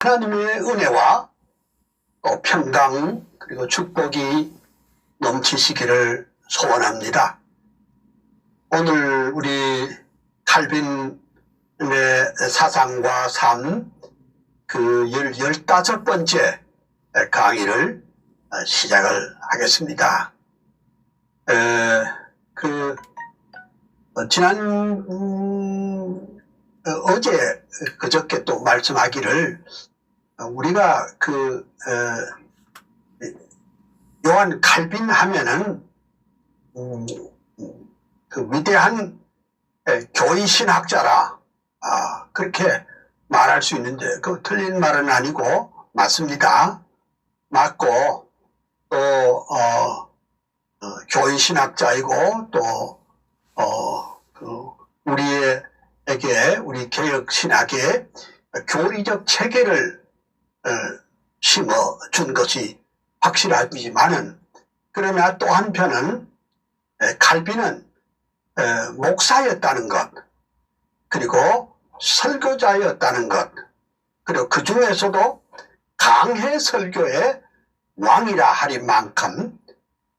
하나님의 은혜와 또 평강 그리고 축복이 넘치시기를 소원합니다. 오늘 우리 칼빈의 사상과 삶 그 15번째 강의를 시작을 하겠습니다. 어제 그저께 또 말씀하기를 우리가 요한 칼빈 하면은 그 위대한 교의 신학자라 그렇게 말할 수 있는데 그 틀린 말은 아니고 맞습니다. 맞고 또 교의 신학자이고 또 우리 개혁 신학의 교리적 체계를 심어준 것이 확실하지만은 그러나 또 한편은 칼빈은 목사였다는 것 그리고 설교자였다는 것 그리고 그 중에서도 강해 설교의 왕이라 할 만큼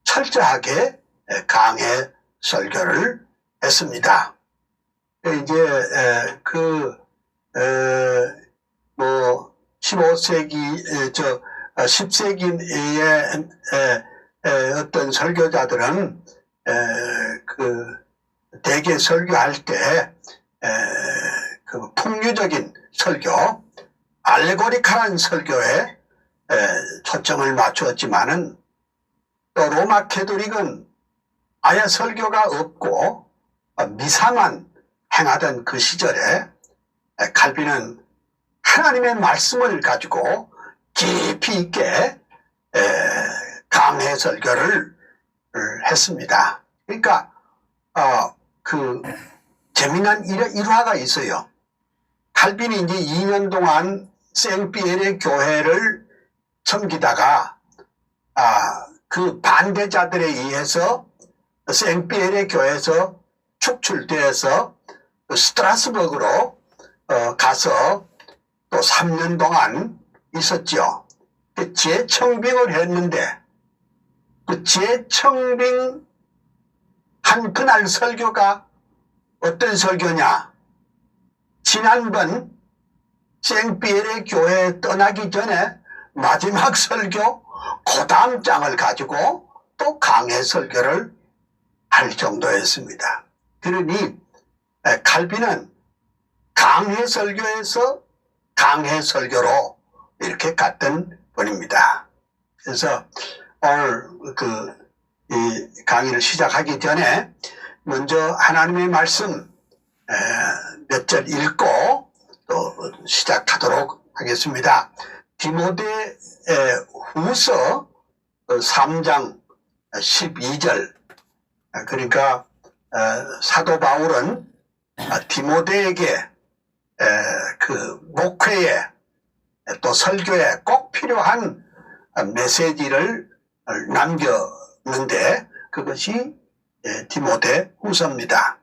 철저하게 강해 설교를 했습니다. 이제 10세기의 어떤 설교자들은 대개 설교할 때 그 풍류적인 설교, 알레고리칼한 설교에 초점을 맞추었지만은 또 로마 캐톨릭은 아예 설교가 없고 미사만 행하던 그 시절에 칼빈은 하나님의 말씀을 가지고 깊이 있게 강해 설교를 했습니다. 그러니까 재미난 일화가 있어요. 칼빈이 이제 2년 동안 생피에르 교회를 섬기다가 그 반대자들에 의해서 생피에르 교회에서 축출되어서 스트라스버그로 가서 또 3년 동안 있었죠. 재청빙을 했는데 그 재청빙 한 그날 설교가 어떤 설교냐? 지난번 생피에르 교회에 떠나기 전에 마지막 설교 그 다음 장을 가지고 또 강해 설교를 할 정도였습니다. 그러니 칼빈은 강해 설교에서 강해 설교로 이렇게 갔던 분입니다. 그래서 오늘 이 강의를 시작하기 전에 먼저 하나님의 말씀 몇 절 읽고 또 시작하도록 하겠습니다. 디모데 후서 3장 12절 그러니까 사도 바울은 디모데에게 그 목회에 또 설교에 꼭 필요한 메시지를 남겼는데 그것이 디모데 후서입니다.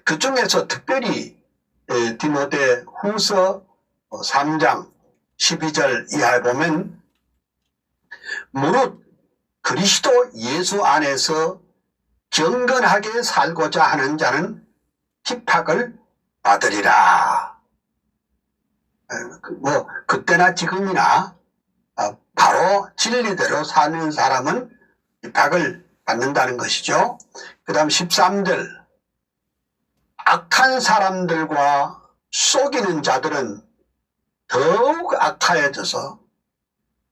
그 중에서 특별히 디모데 후서 3장 12절 이하에 보면 무릇 그리스도 예수 안에서 경건하게 살고자 하는 자는 핍박을 받으리라. 그때나 지금이나 바로 진리대로 사는 사람은 핍박을 받는다는 것이죠. 그 다음 13절 악한 사람들과 속이는 자들은 더욱 악하여져서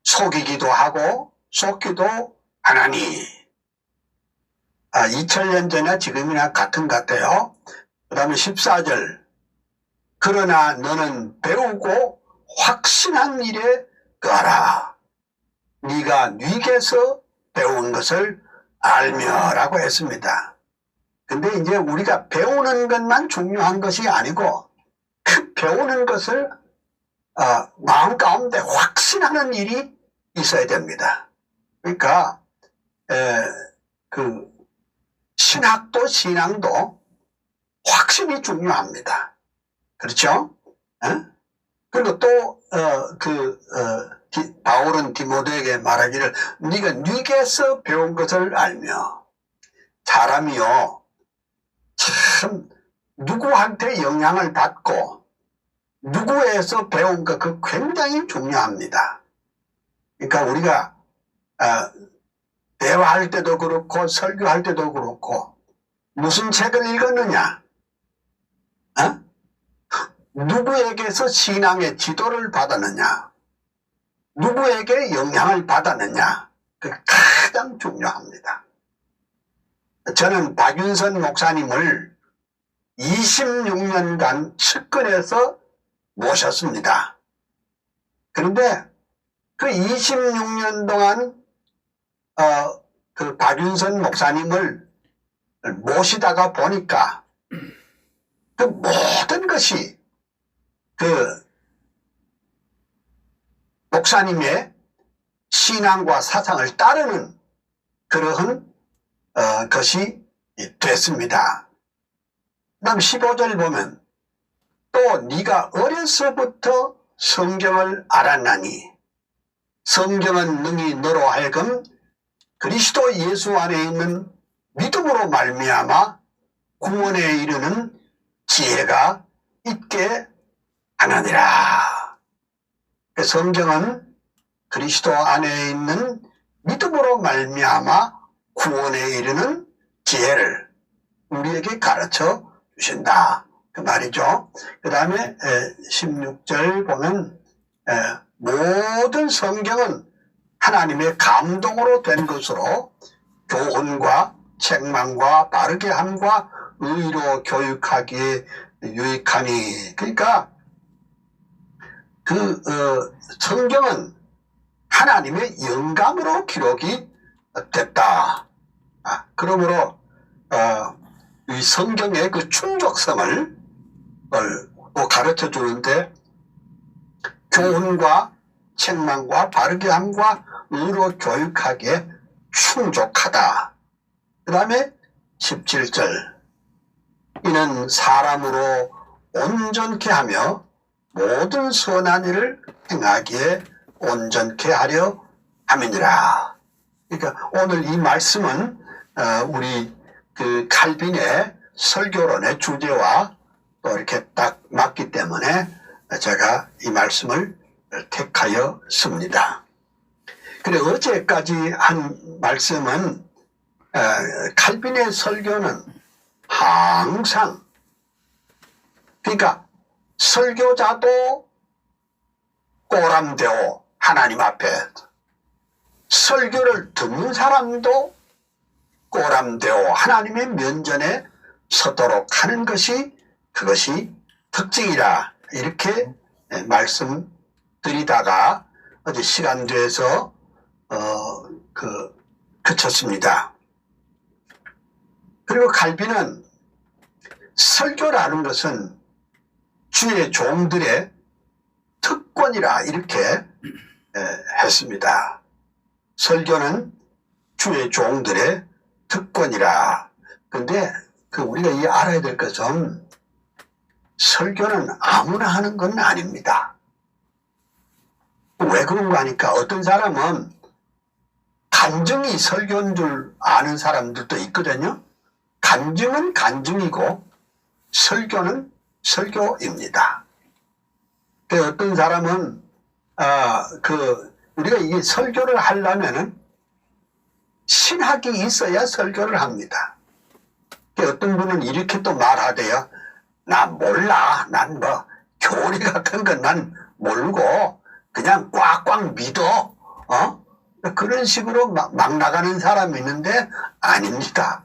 속이기도 하고 속기도 하나니 2000년 전이나 지금이나 같은 것 같아요. 그 다음에 14절 그러나 너는 배우고 확신한 일에 거하라. 네가 네게서 배운 것을 알며 라고 했습니다. 근데 이제 우리가 배우는 것만 중요한 것이 아니고 그 배우는 것을 마음 가운데 확신하는 일이 있어야 됩니다. 그러니까 그 신학도 신앙도 확신이 중요합니다. 그렇죠? 그리고 또 바울은 디모데에게 말하기를 네가 네게서 배운 것을 알며. 사람이요 참 누구한테 영향을 받고 누구에서 배운 것 그 굉장히 중요합니다. 그러니까 우리가 대화할 때도 그렇고 설교할 때도 그렇고 무슨 책을 읽었느냐, 누구에게서 신앙의 지도를 받았느냐, 누구에게 영향을 받았느냐, 그 가장 중요합니다. 저는 박윤선 목사님을 26년간 측근해서 모셨습니다. 그런데 그 26년 동안 그 박윤선 목사님을 모시다가 보니까 그 모든 것이 그 목사님의 신앙과 사상을 따르는 그러한 것이 됐습니다. 그 다음 15절 보면 또 네가 어려서부터 성경을 알았나니 성경은 능히 너로 하여금 그리스도 예수 안에 있는 믿음으로 말미암아 구원에 이르는 지혜가 있게 하느니라. 성경은 그리스도 안에 있는 믿음으로 말미암아 구원에 이르는 지혜를 우리에게 가르쳐 주신다. 그 말이죠. 그 다음에 16절 보면 모든 성경은 하나님의 감동으로 된 것으로 교훈과 책망과 바르게 함과 의로 교육하기에 유익하니. 그러니까 성경은 하나님의 영감으로 기록이 됐다. 그러므로 이 성경의 그 충족성을 가르쳐 주는데 교훈과 책망과 바르게 함과 의로 교육하기에 충족하다. 그 다음에 17절 이는 사람으로 온전케 하며 모든 선한 일을 행하기에 온전케 하려 함이니라. 그러니까 오늘 이 말씀은 우리 그 칼빈의 설교론의 주제와 또 이렇게 딱 맞기 때문에 제가 이 말씀을 택하였습니다. 그래 어제까지 한 말씀은 칼빈의 설교는 항상 그러니까 설교자도 꼬람되고 하나님 앞에 설교를 듣는 사람도 꼬람되고 하나님의 면전에 서도록 하는 것이 그것이 특징이라 이렇게 말씀드리다가 어제 시간 돼서 그쳤습니다. 그리고 칼빈은 설교라는 것은 주의 종들의 특권이라 이렇게 했습니다. 설교는 주의 종들의 특권이라. 근데 우리가 이 알아야 될 것은 설교는 아무나 하는 건 아닙니다. 왜 그런가 하니까 어떤 사람은 간증이 설교인 줄 아는 사람들도 있거든요. 간증은 간증이고 설교는 설교입니다. 어떤 사람은 우리가 이 설교를 하려면은 신학이 있어야 설교를 합니다. 어떤 분은 이렇게 또 말하대요. 나 몰라. 난 뭐 교리 같은 건 난 모르고 그냥 꽉꽉 믿어. 그런 식으로 막 나가는 사람이 있는데 아닙니다.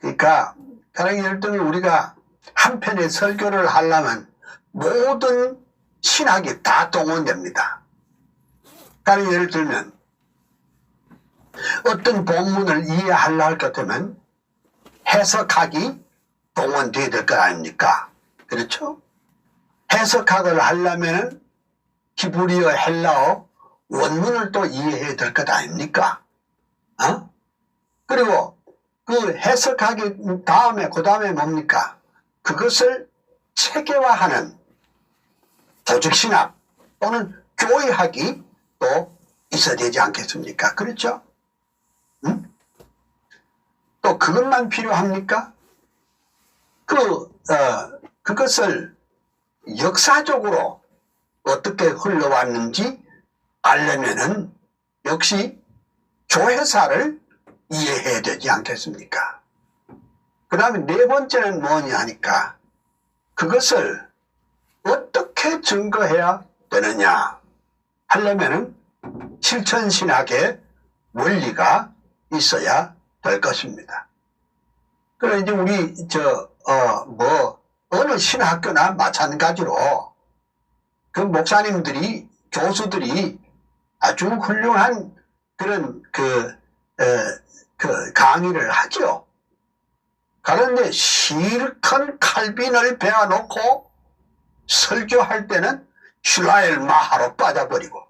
그러니까 가령 예를 들면 우리가 한 편의 설교를 하려면 모든 신학이 다 동원됩니다. 가령 예를 들면 어떤 본문을 이해하려 할 것 같으면 해석학이 동원되어야 될 것 아닙니까? 그렇죠? 해석학을 하려면 히브리어, 헬라어 원문을 또 이해해야 될 것 아닙니까? 그리고 그 해석하기 다음에 그 다음에 뭡니까? 그것을 체계화하는 조직신학 또는 교회학이 또 있어야 되지 않겠습니까? 그렇죠? 응? 또 그것만 필요합니까? 그것을 역사적으로 어떻게 흘러왔는지 알려면은 역시 교회사를 이해해야 되지 않겠습니까? 그 다음에 네 번째는 뭐냐 하니까 그것을 어떻게 증거해야 되느냐 하려면은 실천신학의 원리가 있어야 될 것입니다. 그래 이제 우리 어느 신학교나 마찬가지로 그 목사님들이 교수들이 아주 훌륭한 그런 강의를 하죠. 그런데 실컷 칼빈을 배워놓고 설교할 때는 슐라엘 마하로 빠져버리고,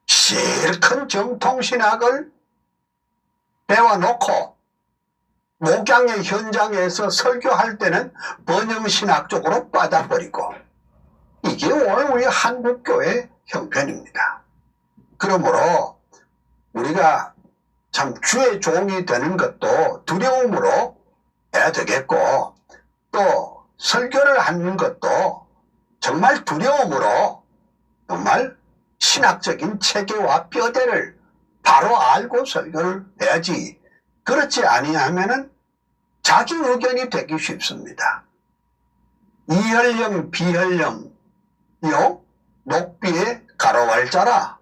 실컷 정통신학을 배워놓고 목양의 현장에서 설교할 때는 번영신학 쪽으로 빠져버리고, 이게 오늘 우리 한국교회 형편입니다. 그러므로 우리가 참 주의 종이 되는 것도 두려움으로 해야 되겠고, 또 설교를 하는 것도 정말 두려움으로 정말 신학적인 체계와 뼈대를 바로 알고 설교를 해야지, 그렇지 아니하면은 자기 의견이 되기 쉽습니다. 이혈령 비혈령 요 녹비에 가로왈자라,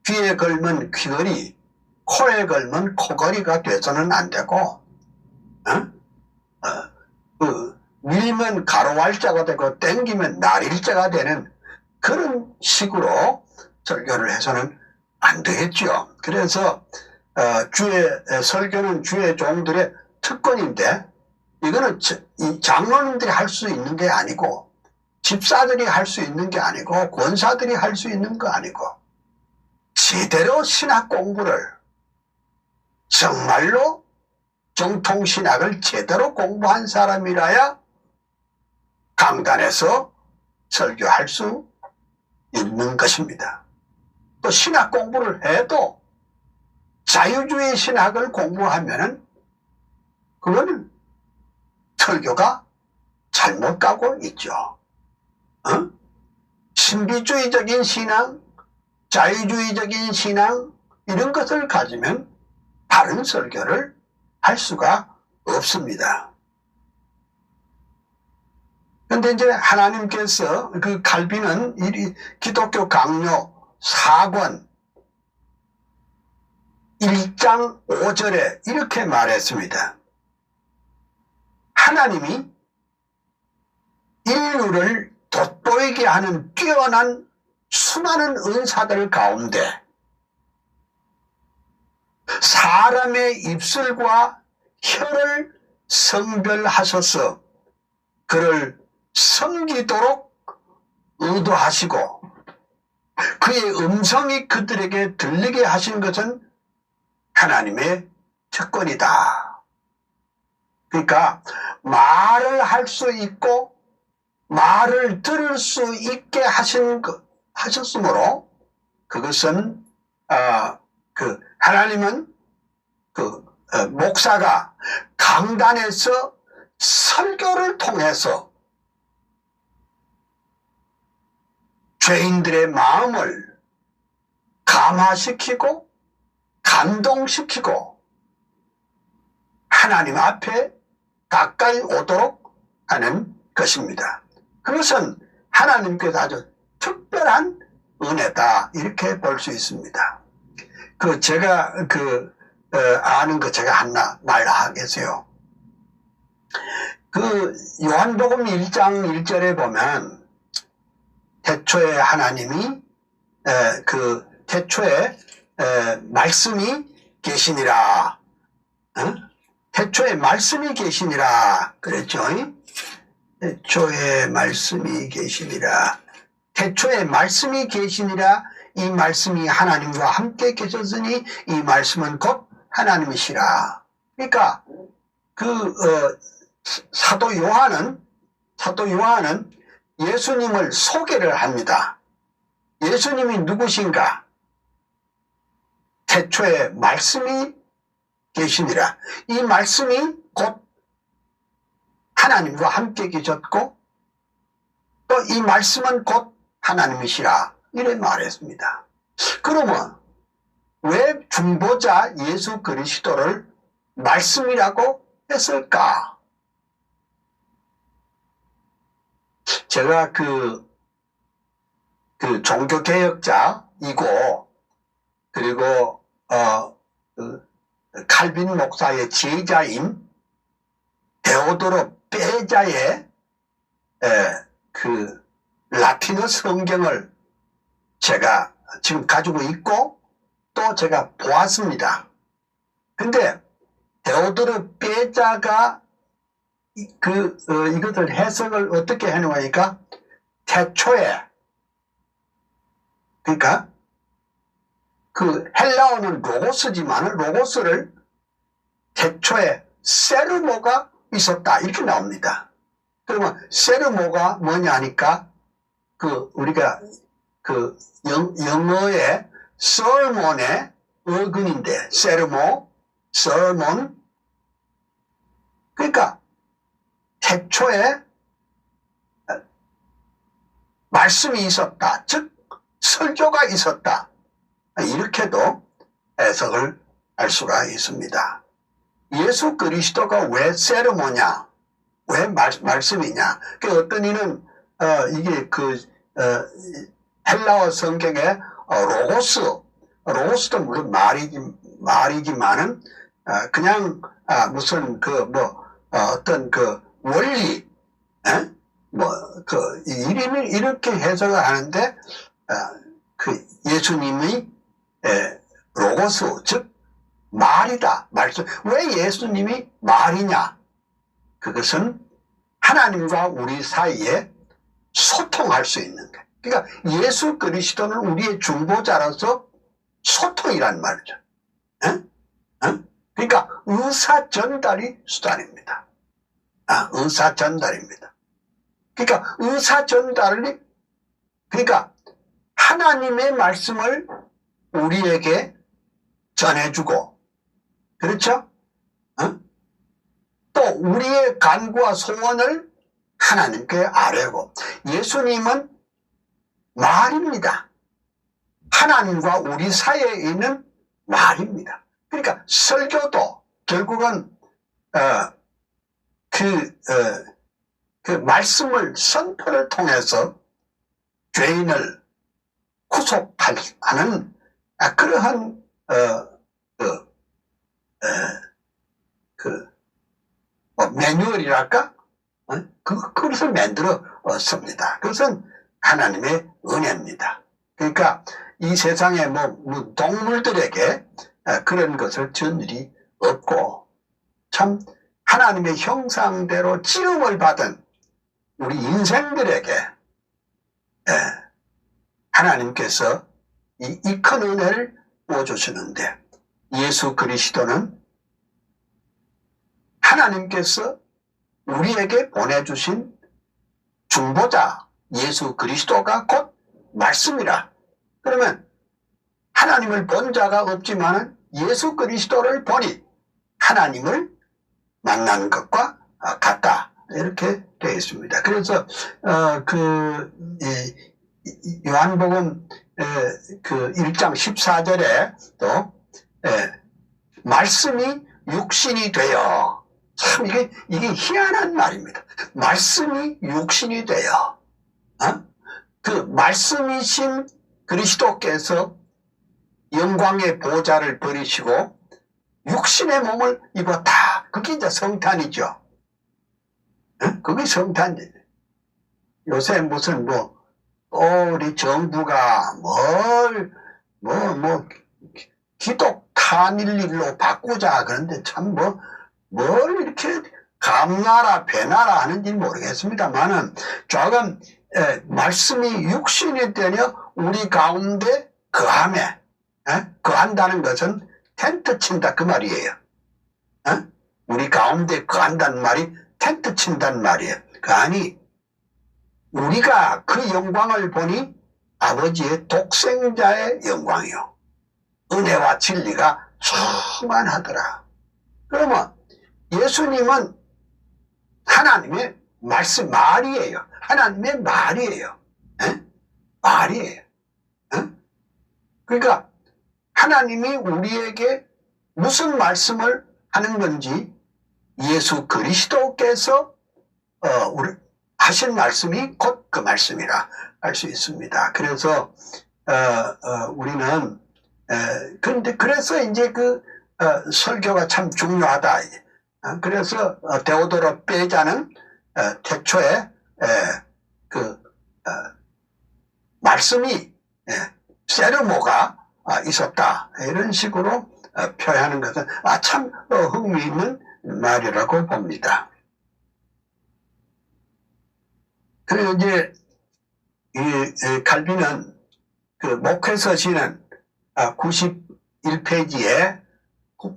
귀에 걸면 귀걸이, 코에 걸면 코걸이가 돼서는 안 되고, 밀면 가로왈자가 되고 땡기면 날일자가 되는 그런 식으로 설교를 해서는 안 되겠죠. 그래서 설교는 주의 종들의 특권인데, 이거는 이 장로님들이 할 수 있는 게 아니고, 집사들이 할 수 있는 게 아니고, 권사들이 할 수 있는 거 아니고, 제대로 신학 공부를, 정말로 정통신학을 제대로 공부한 사람이라야 강단에서 설교할 수 있는 것입니다. 또 신학 공부를 해도 자유주의 신학을 공부하면은 그거는 설교가 잘못 가고 있죠. 신비주의적인 신앙, 자유주의적인 신앙, 이런 것을 가지면 바른 설교를 할 수가 없습니다. 그런데 이제 하나님께서 그 칼빈은 기독교 강요 4권 1장 5절에 이렇게 말했습니다. 하나님이 인류를 돋보이게 하는 뛰어난 수많은 은사들 가운데 사람의 입술과 혀를 성별하셔서 그를 섬기도록 의도하시고 그의 음성이 그들에게 들리게 하신 것은 하나님의 특권이다. 그러니까 말을 할 수 있고 말을 들을 수 있게 하셨으므로 그것은 하나님은 목사가 강단에서 설교를 통해서 죄인들의 마음을 감화시키고 감동시키고 하나님 앞에 가까이 오도록 하는 것입니다. 그것은 하나님께서 아주 특별한 은혜다, 이렇게 볼 수 있습니다. 제가 아는 거 제가 하나 말하겠어요. 요한복음 1장 1절에 보면 태초에 하나님이 태초에 말씀이 계시니라, 태초에 말씀이 계시니라 그랬죠. 태초에 말씀이 계시니라, 태초에 말씀이 계시니라, 이 말씀이 하나님과 함께 계셨으니 이 말씀은 곧 하나님이시라. 그러니까 사도 요한은 사도 요한은 예수님을 소개를 합니다. 예수님이 누구신가? 태초에 말씀이 계시니라. 이 말씀이 곧 하나님과 함께 계셨고 또 이 말씀은 곧 하나님이시라 이래 말했습니다. 그러면 왜 중보자 예수 그리스도를 말씀이라고 했을까? 제가 그 종교개혁자이고 그리고 칼빈 목사의 제자인 데오도로 베자의 그 라틴어 성경을 제가 지금 가지고 있고 또 제가 보았습니다. 근데 데오도로 베자가 이것을 해석을 어떻게 해놓으니까 태초에 그러니까 그 헬라어는 로고스지만 로고스를 태초에 세르모가 있었다 이렇게 나옵니다. 그러면 세르모가 뭐냐 하니까 우리가 영어의 sermon의 어근인데 sermon 그러니까 태초에 말씀이 있었다 즉 설교가 있었다 이렇게도 해석을 할 수가 있습니다. 예수 그리스도가 왜 세르모냐 왜 말씀이냐 어떤 이는 이게 헬라어 성경에 로고스도 물론 말이지만은 그냥 무슨 어떤 원리 이름을 이렇게 해석을 하는데 예수님이 로고스 즉 말이다 말씀. 왜 예수님이 말이냐? 그것은 하나님과 우리 사이에 소통할 수 있는 거예요. 그러니까 예수 그리스도는 우리의 중보자로서 소통이란 말이죠. 그러니까 의사 전달이 수단입니다. 의사 전달입니다. 그러니까 의사 전달이 그러니까 하나님의 말씀을 우리에게 전해주고 그렇죠? 또 우리의 간구와 소원을 하나님께 아뢰고 예수님은 말입니다. 하나님과 우리 사이에 있는 말입니다. 그러니까 설교도 결국은 그 말씀을 선포를 통해서 죄인을 구속하는 그러한 매뉴얼이랄까? 그것을 만들었습니다. 그것은 하나님의 은혜입니다. 그러니까 이 세상에 동물들에게 그런 것을 준 일이 없고 참 하나님의 형상대로 지음을 받은 우리 인생들에게 하나님께서 이 큰 은혜를 부어주시는데 예수 그리스도는 하나님께서 우리에게 보내주신 중보자 예수 그리스도가 곧 말씀이라. 그러면 하나님을 본 자가 없지만 예수 그리스도를 보니 하나님을 만난 것과 같다. 이렇게 되어 있습니다. 그래서 요한복음 1장 14절에 또 말씀이 육신이 되어 참 이게 희한한 말입니다. 말씀이 육신이 되어 그 말씀이신 그리스도께서 영광의 보좌를 버리시고 육신의 몸을 입었다. 그게 이제 성탄이죠. 그게 성탄이에요. 요새 무슨 우리 정부가 기독 탄일일로 바꾸자 그런데 참 뭘 이렇게 감나라 배나라 하는지 모르겠습니다만은 조금 말씀이 육신이 되며 우리 가운데 거함에 거한다는 것은 텐트 친다 그 말이에요. 우리 가운데 거한다는 말이 텐트 친다는 말이에요. 아니 우리가 그 영광을 보니 아버지의 독생자의 영광이요. 은혜와 진리가 충만하더라. 그러면 예수님은 하나님의 말이에요. 하나님의 말이에요. 에? 말이에요. 에? 그러니까 하나님이 우리에게 무슨 말씀을 하는 건지 예수 그리스도께서 하신 말씀이 곧 그 말씀이라 할 수 있습니다. 그래서 우리는 그래서 이제 설교가 참 중요하다. 그래서 데오도로 베자는 태초에 말씀이 세르모가 있었다. 이런 식으로 표현하는 것은 참 흥미있는 말이라고 봅니다. 그리고 이제 이 칼빈은 목회서신은 91페이지에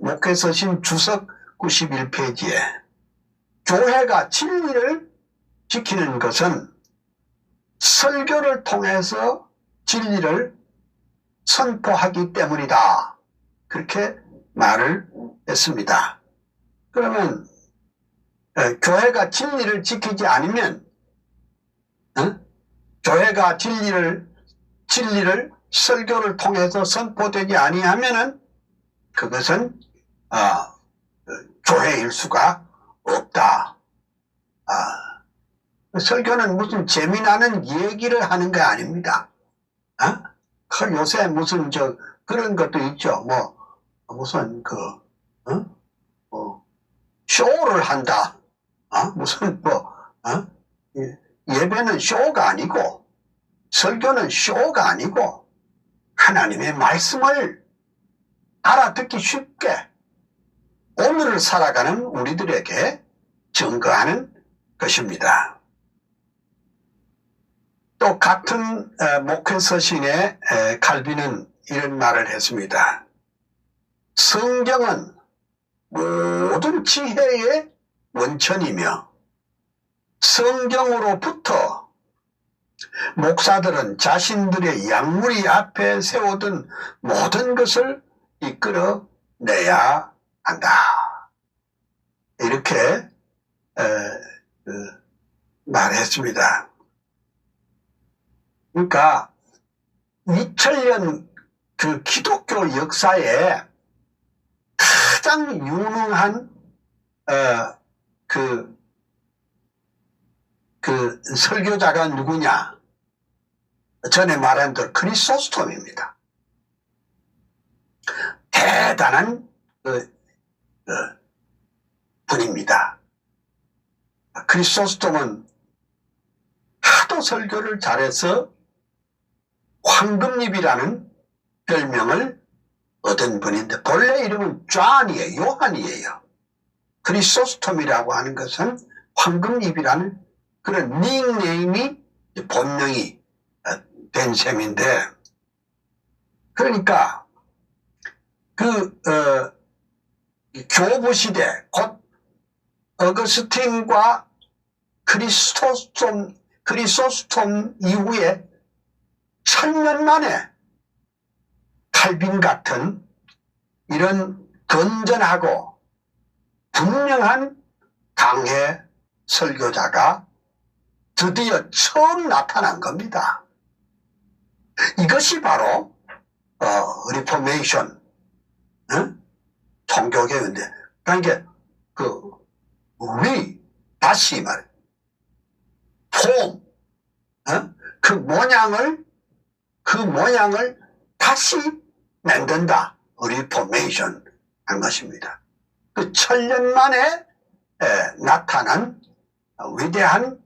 목회서신 주석 91페이지에 교회가 진리를 지키는 것은 설교를 통해서 진리를 선포하기 때문이다. 그렇게 말을 했습니다. 그러면 교회가 진리를 지키지 않으면 교회가 진리를 설교를 통해서 선포되지 아니하면은 그것은 교회일 수가 없다. 설교는 무슨 재미나는 얘기를 하는 게 아닙니다. 요새 무슨 그런 것도 있죠. 무슨 쇼를 한다. 무슨 예배는 쇼가 아니고 설교는 쇼가 아니고 하나님의 말씀을 알아듣기 쉽게 오늘을 살아가는 우리들에게 증거하는 것입니다. 또 같은 목회서신에 칼빈은 이런 말을 했습니다. 성경은 모든 지혜의 원천이며 성경으로부터 목사들은 자신들의 양무리 앞에 세워둔 모든 것을 이끌어내야 한다. 이렇게 말했습니다. 그러니까 2000년 기독교 역사에 가장 유능한 설교자가 누구냐? 전에 말한 대로 크리소스톰입니다. 대단한 분입니다. 크리소스톰은 하도 설교를 잘해서 황금잎이라는 별명을 얻은 분인데 본래 이름은 존이에요. 요한이에요. 크리소스톰이라고 하는 것은 황금잎이라는 그런 닉네임이 본명이 된 셈인데, 그러니까 교부 시대 곧 어거스틴과 크리소스톰 이후에 1000년 만에 칼빈 같은 이런 건전하고 분명한 강해 설교자가 드디어 처음 나타난 겁니다. 이것이 바로 리포메이션, 종교개혁인데, 그러니까 다시 말해, 그 모양을 다시 만든다. 리포메이션 한 것입니다. 1000년 만에 나타난 위대한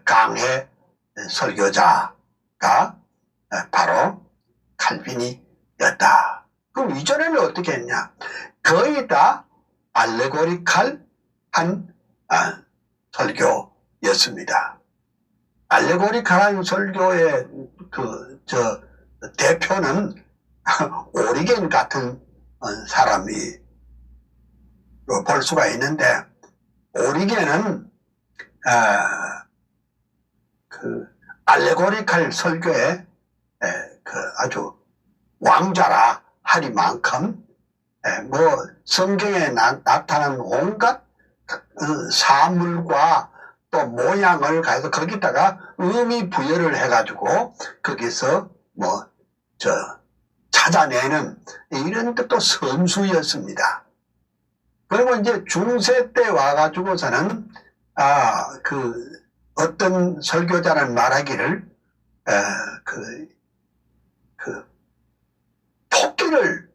강해 설교자가 바로 칼빈이었다. 그럼 이전에는 어떻게 했냐? 거의 다 알레고리칼한 설교였습니다. 알레고리칼한 설교의 대표는 오리겐 같은 사람이 볼 수가 있는데, 오리겐은 그 알레고리칼 설교에 그 아주 왕자라 하리만큼 뭐 성경에 나타난 온갖 사물과 또 모양을 가지고 거기다가 의미 부여를 해가지고 거기서 뭐 찾아내는 이런 것도 선수였습니다. 그리고 이제 중세 때 와가지고서는 그 어떤 설교자는 말하기를 토끼를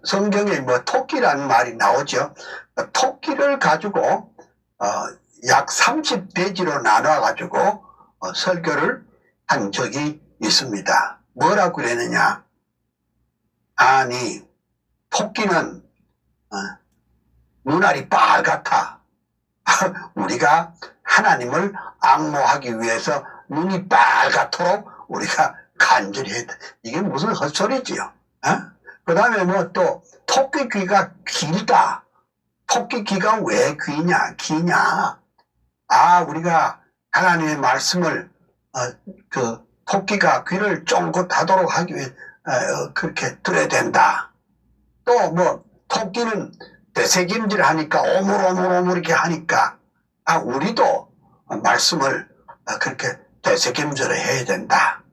성경에 뭐 토끼라는 말이 나오죠. 토끼를 가지고 약 30대지로 나눠가지고 설교를 한 적이 있습니다. 뭐라고 그랬느냐? 아니 토끼는 눈알이 빨갛다. 우리가 하나님을 앙모하기 위해서 눈이 빨갛도록 우리가 간절히 했다. 이게 무슨 헛소리지요? 그 다음에 뭐 또 토끼 귀가 길다. 토끼 귀가 왜 기냐? 우리가 하나님의 말씀을 그 토끼가 귀를 쫑긋하도록 하기 위해 그렇게 들어야 된다. 또 뭐 토끼는 되새김질 하니까 오물오물 이렇게 하니까 우리도 말씀을 그렇게 되새김질을 해야 된다.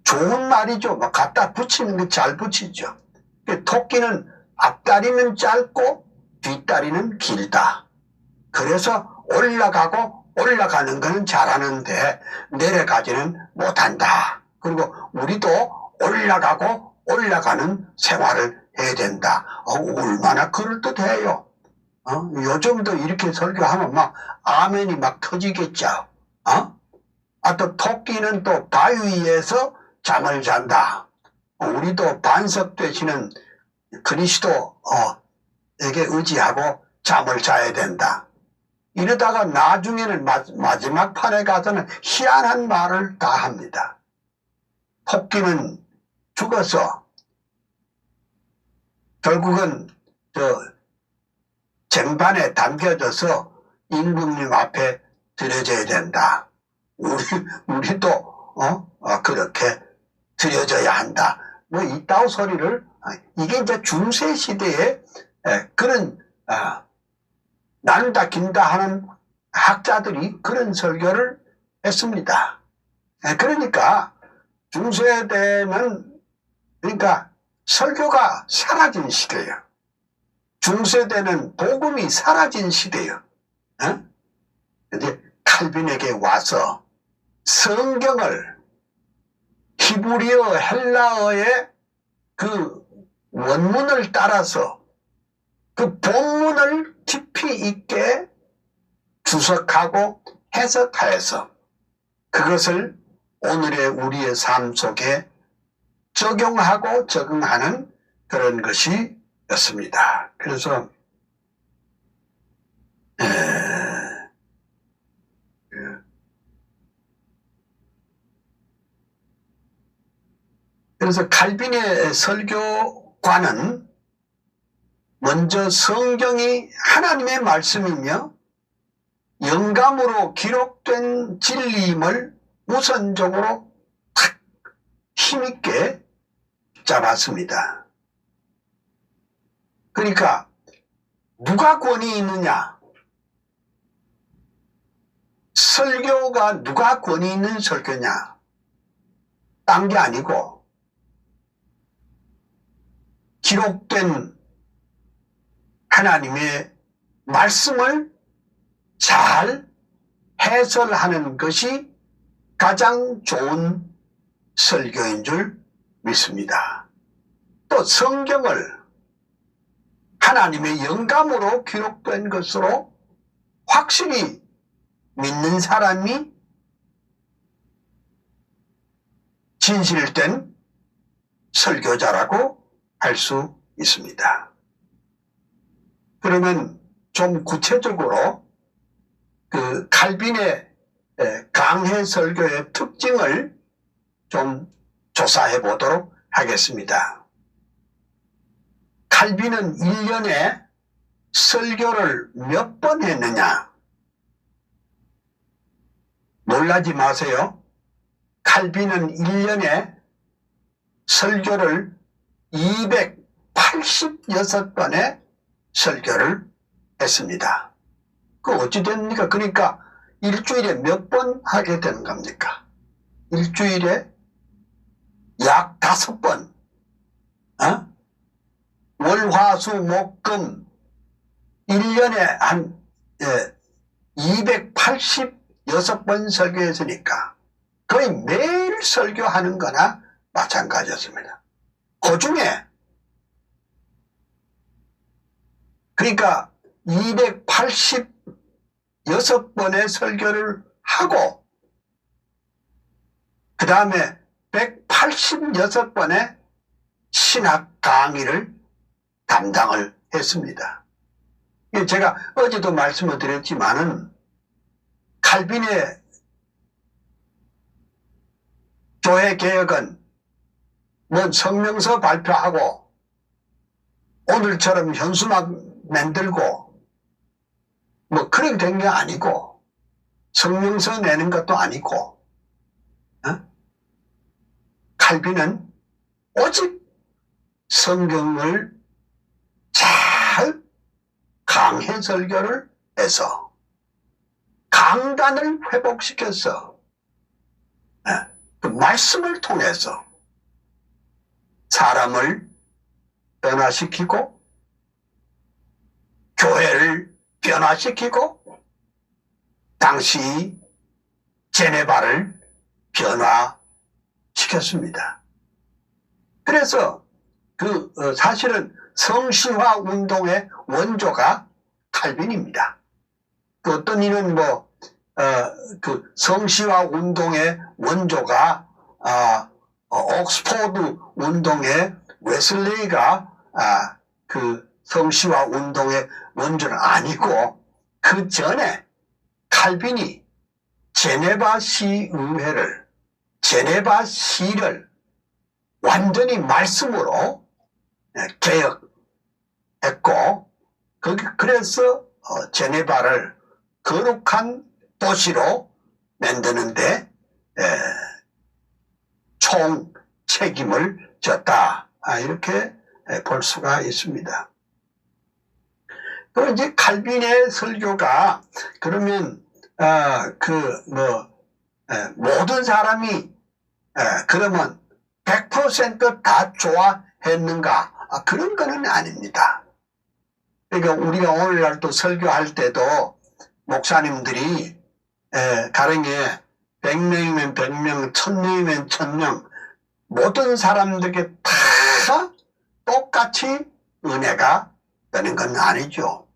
좋은 말이죠. 뭐 갖다 붙이는 게 잘 붙이죠. 토끼는 앞다리는 짧고 뒷다리는 길다. 그래서 올라가는 거는 잘하는데 내려가지는 못한다. 그리고 우리도 올라가는 생활을 해야 된다. 얼마나 그럴듯해요. 요즘도 이렇게 설교하면 막 아멘이 막 터지겠죠. 또 토끼는 또 바위 위에서 잠을 잔다. 우리도 반석 되시는 그리스도에게 의지하고 잠을 자야 된다. 이러다가 나중에는 마지막 판에 가서는 희한한 말을 다 합니다. 토끼는 죽어서 결국은 쟁반에 담겨져서 임금님 앞에 드려져야 된다. 우리도 그렇게 드려져야 한다. 뭐 이따오 소리를 이게 이제 중세 시대에 그런 나눈다 긴다 하는 학자들이 그런 설교를 했습니다. 그러니까 중세 때는 그러니까 설교가 사라진 시대예요. 중세 때는 복음이 사라진 시대예요. 근데 칼빈에게 와서 성경을 히브리어 헬라어의 그 원문을 따라서 그 본문을 깊이 있게 주석하고 해석하여서 그것을 오늘의 우리의 삶 속에 적용하고 적응하는 그런 것이 였습니다. 그래서 칼빈의 설교관은 먼저 성경이 하나님의 말씀이며 영감으로 기록된 진리임을 우선적으로 탁 힘있게 잡았습니다. 그러니까 누가 권위 있느냐? 설교가 누가 권위 있는 설교냐? 딴 게 아니고 기록된 하나님의 말씀을 잘 해설하는 것이 가장 좋은 설교인 줄 믿습니다. 또 성경을 하나님의 영감으로 기록된 것으로 확실히 믿는 사람이 진실된 설교자라고 할 수 있습니다. 그러면 좀 구체적으로 그 칼빈의 강해 설교의 특징을 좀 조사해 보도록 하겠습니다. 칼빈은 1년에 설교를 몇 번 했느냐? 놀라지 마세요. 칼빈은 1년에 설교를 286번의 설교를 했습니다. 그 어찌 됩니까? 그러니까 일주일에 몇 번 하게 되는 겁니까? 일주일에 약 5번, 월, 화, 수, 목, 금, 1년에 한 286번 설교했으니까 거의 매일 설교하는 거나 마찬가지였습니다. 그 중에 그러니까 286번의 설교를 하고 그 다음에 186번의 신학 강의를 담당을 했습니다. 제가 어제도 말씀을 드렸지만은 칼빈의 교회 개혁은 뭔 성명서 발표하고 오늘처럼 현수막 만들고 뭐 그렇게 된 게 아니고 성명서 내는 것도 아니고 칼빈은 오직 성경을 잘 강해 설교를 해서 강단을 회복시켜서 그 말씀을 통해서 사람을 변화시키고 교회를 변화시키고 당시 제네바를 변화시켰습니다. 그래서 사실은 성시화 운동의 원조가 칼빈입니다. 어떤 이는 그 성시화 운동의 원조가 옥스포드 운동의 웨슬레이가 그 성시화 운동의 원조는 아니고 그 전에 칼빈이 제네바 시의회를 제네바 시를 완전히 말씀으로 개혁했고 그래서 제네바를 거룩한 도시로 만드는데 총 책임을 졌다 이렇게 볼 수가 있습니다. 그럼 이제 칼빈의 설교가 그러면 모든 사람이 그러면 100% 다 좋아했는가? 그런 거는 아닙니다. 그러니까 우리가 오늘날 또 설교할 때도 목사님들이 가령에 100명이면 100명, 1000명이면 1000명 모든 사람들에게 다 똑같이 은혜가 되는 건 아니죠.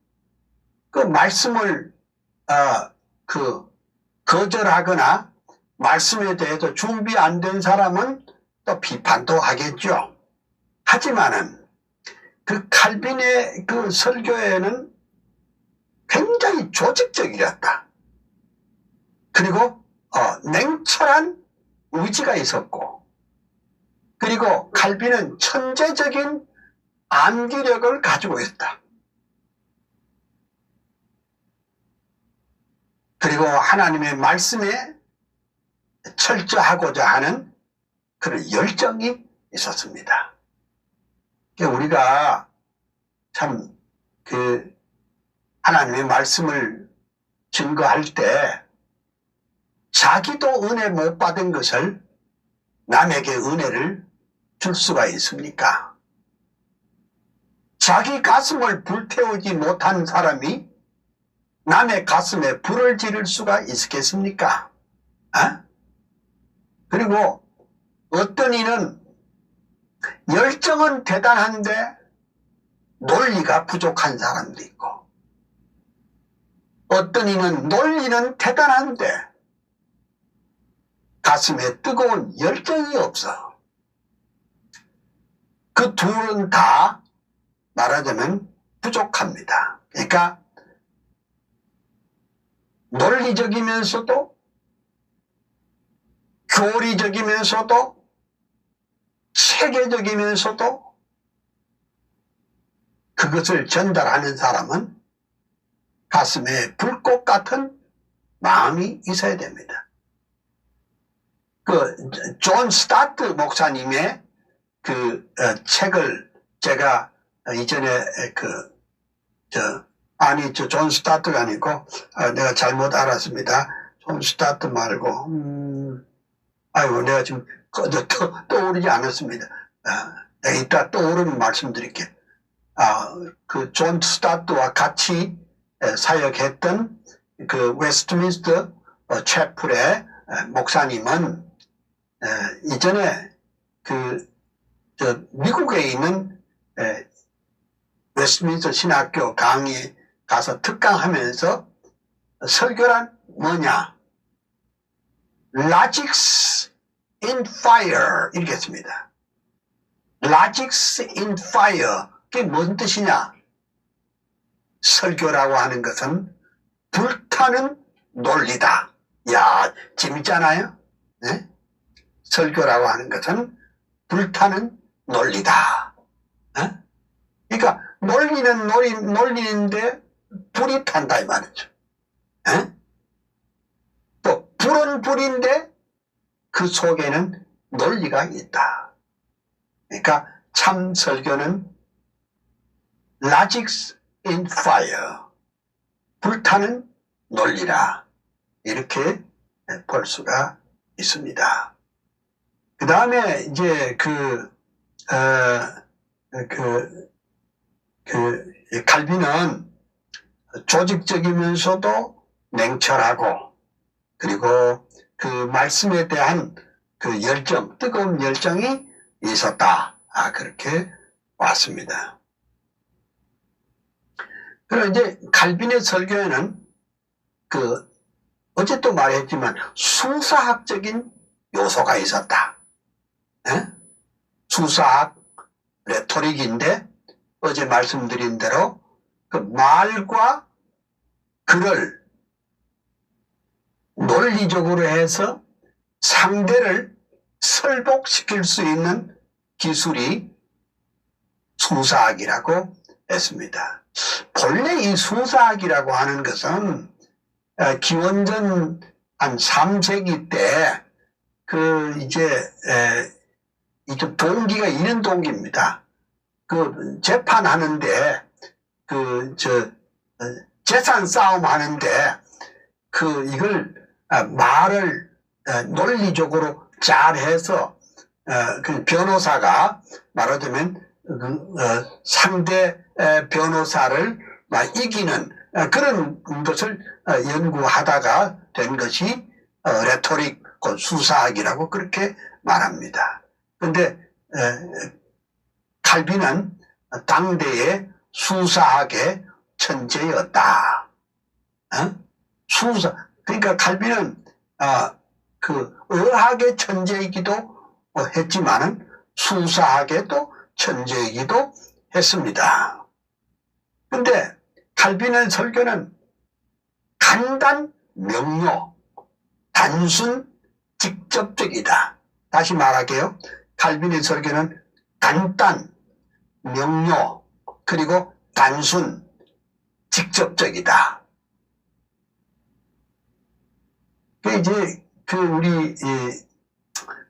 그 말씀을 거절하거나 말씀에 대해서 준비 안 된 사람은 또 비판도 하겠죠. 하지만은 그 칼빈의 그 설교에는 굉장히 조직적이었다. 그리고 냉철한 의지가 있었고 그리고 칼빈은 천재적인 암기력을 가지고 있다. 그리고 하나님의 말씀에 철저하고자 하는 그런 열정이 있었습니다. 우리가 참 하나님의 말씀을 증거할 때 자기도 은혜 못 받은 것을 남에게 은혜를 줄 수가 있습니까? 자기 가슴을 불태우지 못한 사람이 남의 가슴에 불을 지를 수가 있겠습니까? 그리고 어떤 이는 열정은 대단한데 논리가 부족한 사람도 있고 어떤 이는 논리는 대단한데 가슴에 뜨거운 열정이 없어. 그 둘은 다 말하자면 부족합니다. 그러니까 논리적이면서도 교리적이면서도 체계적이면서도 그것을 전달하는 사람은 가슴에 불꽃 같은 마음이 있어야 됩니다. 존 스타트 목사님의 책을 제가 이전에 존 스타트가 아니고, 내가 잘못 알았습니다. 존 스타트 말고, 아이고, 내가 지금 떠오르지 않았습니다. 내가 이따 떠오르면 말씀드릴게요. 존 스타트와 같이 사역했던 웨스트민스터 채플의 목사님은 이전에 미국에 있는 웨스트민스터 신학교 강의 가서 특강하면서 설교란 뭐냐? Logics in fire 이렇게 했습니다. Logics in fire 그게 뭔 뜻이냐? 설교라고 하는 것은 불타는 논리다. 야, 재밌잖아요? 네? 설교라고 하는 것은 불타는 논리다. 네? 그러니까 논리는데 불이 탄다 이 말이죠. 네? 또 불은 불인데 그 속에는 논리가 있다. 그러니까 참 설교는 Logics in fire 불타는 논리라 이렇게 볼 수가 있습니다. 그 다음에 이제 칼빈은 조직적이면서도 냉철하고 그리고 그 말씀에 대한 그 열정, 뜨거운 열정이 있었다. 그렇게 왔습니다. 그리고 이제 칼빈의 설교에는 어제 또 말했지만 수사학적인 요소가 있었다. 에? 수사학, 레토릭인데 어제 말씀드린 대로 그 말과 글을 논리적으로 해서 상대를 설복시킬 수 있는 기술이 수사학이라고 했습니다. 본래 이 수사학이라고 하는 것은 기원전 한 3세기 때 이제 동기가 이런 동기입니다. 재판하는데 재산 싸움 하는데 이걸 말을 논리적으로 잘해서 그 변호사가 말하자면 상대 변호사를 이기는 그런 것을 연구하다가 된 것이 레토릭, 수사학이라고 그렇게 말합니다. 그런데 칼빈은 당대의 수사학의 천재였다. 그러니까 칼빈은 의학의 천재이기도 했지만은 수사학에도 천재이기도 했습니다. 근데 칼빈의 설교는 간단, 명료, 단순, 직접적이다. 다시 말할게요. 칼빈의 설교는 간단, 명료, 그리고 단순, 직접적이다. 이제 우리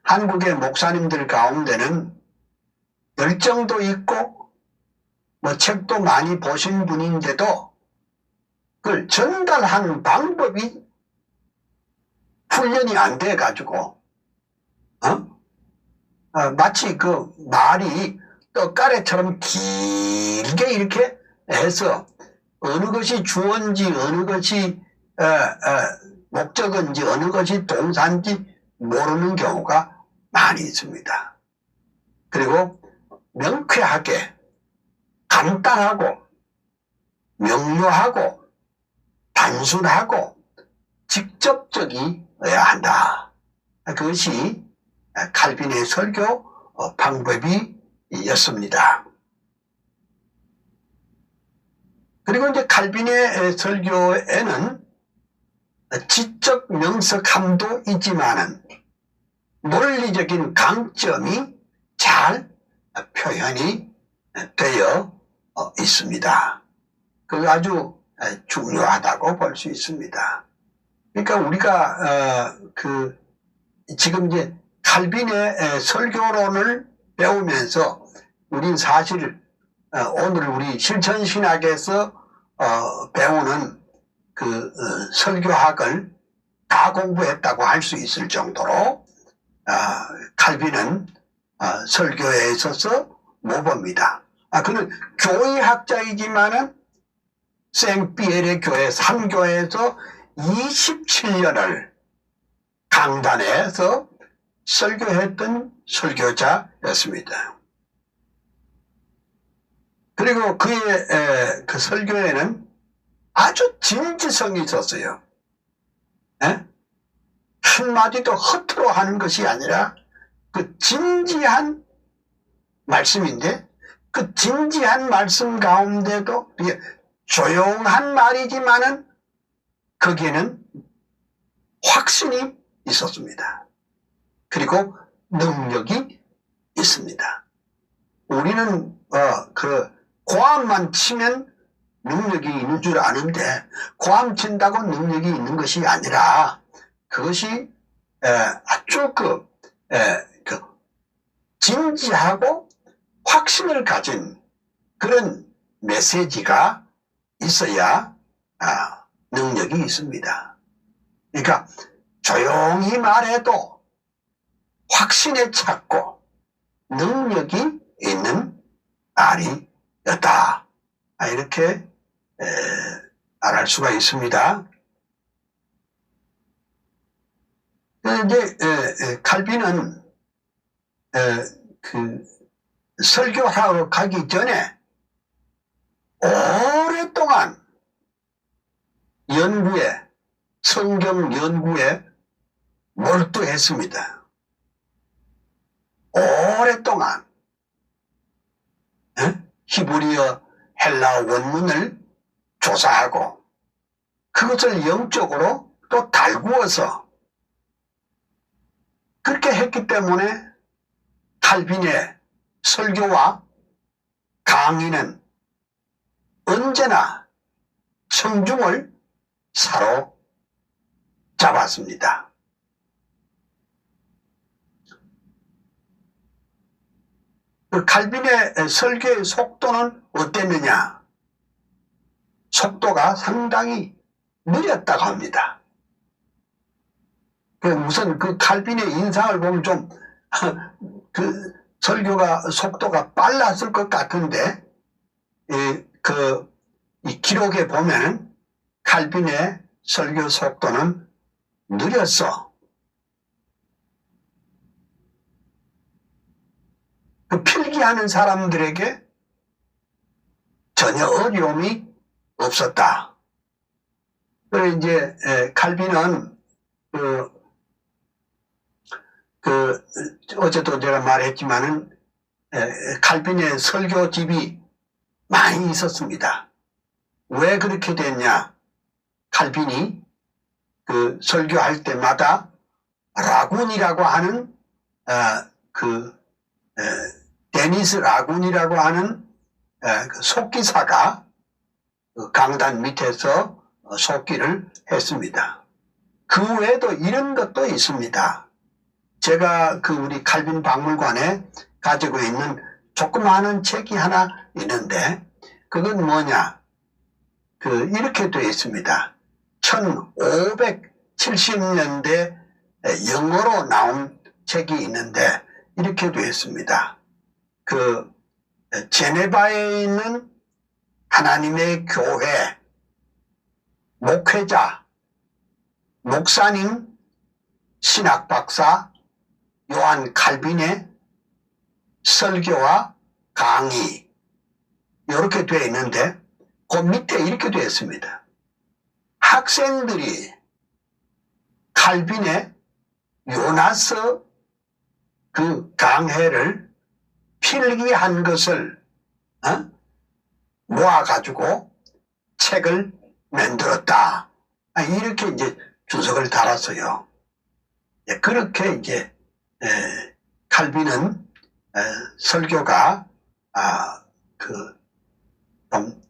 한국의 목사님들 가운데는 열정도 있고 책도 많이 보신 분인데도 그걸 전달하는 방법이 훈련이 안 돼 가지고 마치 말이 떡가래처럼 길게 이렇게 해서 어느 것이 주어인지 어느 것이 목적인지 어느 것이 동사인지 모르는 경우가 많이 있습니다. 그리고 명쾌하게 간단하고 명료하고 단순하고 직접적이어야 한다. 그것이 칼빈의 설교 방법이었습니다. 그리고 이제 칼빈의 설교에는 지적 명석함도 있지만은 논리적인 강점이 잘 표현이 되어 있습니다. 그게 아주 중요하다고 볼 수 있습니다. 그러니까 우리가 지금 이제 칼빈의 설교론을 배우면서 우린 사실 오늘 우리 실천신학에서 배우는 그 설교학을 다 공부했다고 할 수 있을 정도로 칼빈은 설교에 있어서 모범이다. 그는 교의학자이지만은 생피에르 교회 3교회에서 27년을 강단에서 설교했던 설교자였습니다. 그리고 그의 그 설교에는 아주 진지성이 있었어요. 한마디도 허투루 하는 것이 아니라 그 진지한 말씀인데 그 진지한 말씀 가운데도 조용한 말이지만은 거기에는 확신이 있었습니다. 그리고 능력이 있습니다. 우리는 그 고함만 치면 능력이 있는 줄 아는데 고함 친다고 능력이 있는 것이 아니라 그것이 아주 그 진지하고 확신을 가진 그런 메시지가 있어야 능력이 있습니다. 그러니까 조용히 말해도 확신에 찼고 능력이 있는 말이었다. 이렇게 말할 수가 있습니다. 이제 칼빈은 그 설교하러 가기 전에 오랫동안 성경 연구에 몰두했습니다. 오랫동안 히브리어 헬라 원문을 조사하고 그것을 영적으로 또 달구어서 그렇게 했기 때문에 칼빈의 설교와 강의는 언제나 청중을 사로잡았습니다. 그 칼빈의 설교의 속도는 어땠느냐? 속도가 상당히 느렸다고 합니다. 우선 그 칼빈의 인상을 보면 좀 그 설교가 속도가 빨랐을 것 같은데 이 기록에 보면 칼빈의 설교 속도는 느렸어. 그 필기하는 사람들에게 전혀 어려움이 없었다. 그래서 이제 칼빈은 어제도 제가 말했지만은 칼빈의 설교집이 많이 있었습니다. 왜 그렇게 됐냐? 칼빈이 그 설교할 때마다 라군이라고 하는 데니스 라군이라고 하는 그 속기사가 그 강단 밑에서 속기를 했습니다. 그 외에도 이런 것도 있습니다. 제가 그 우리 칼빈 박물관에 가지고 있는 조그마한 책이 하나 있는데 그건 뭐냐? 이렇게 되어 있습니다. 1570년대 영어로 나온 책이 있는데 이렇게 되어 있습니다. 제네바에 있는 하나님의 교회 목회자, 목사님, 신학박사 요한 칼빈의 설교와 강의 이렇게 되어 있는데 그 밑에 이렇게 되어 있습니다. 학생들이 칼빈의 요나서 그 강해를 필기한 것을 모아가지고 책을 만들었다. 이렇게 이제 주석을 달았어요. 그렇게 이제 칼빈은 설교가 좀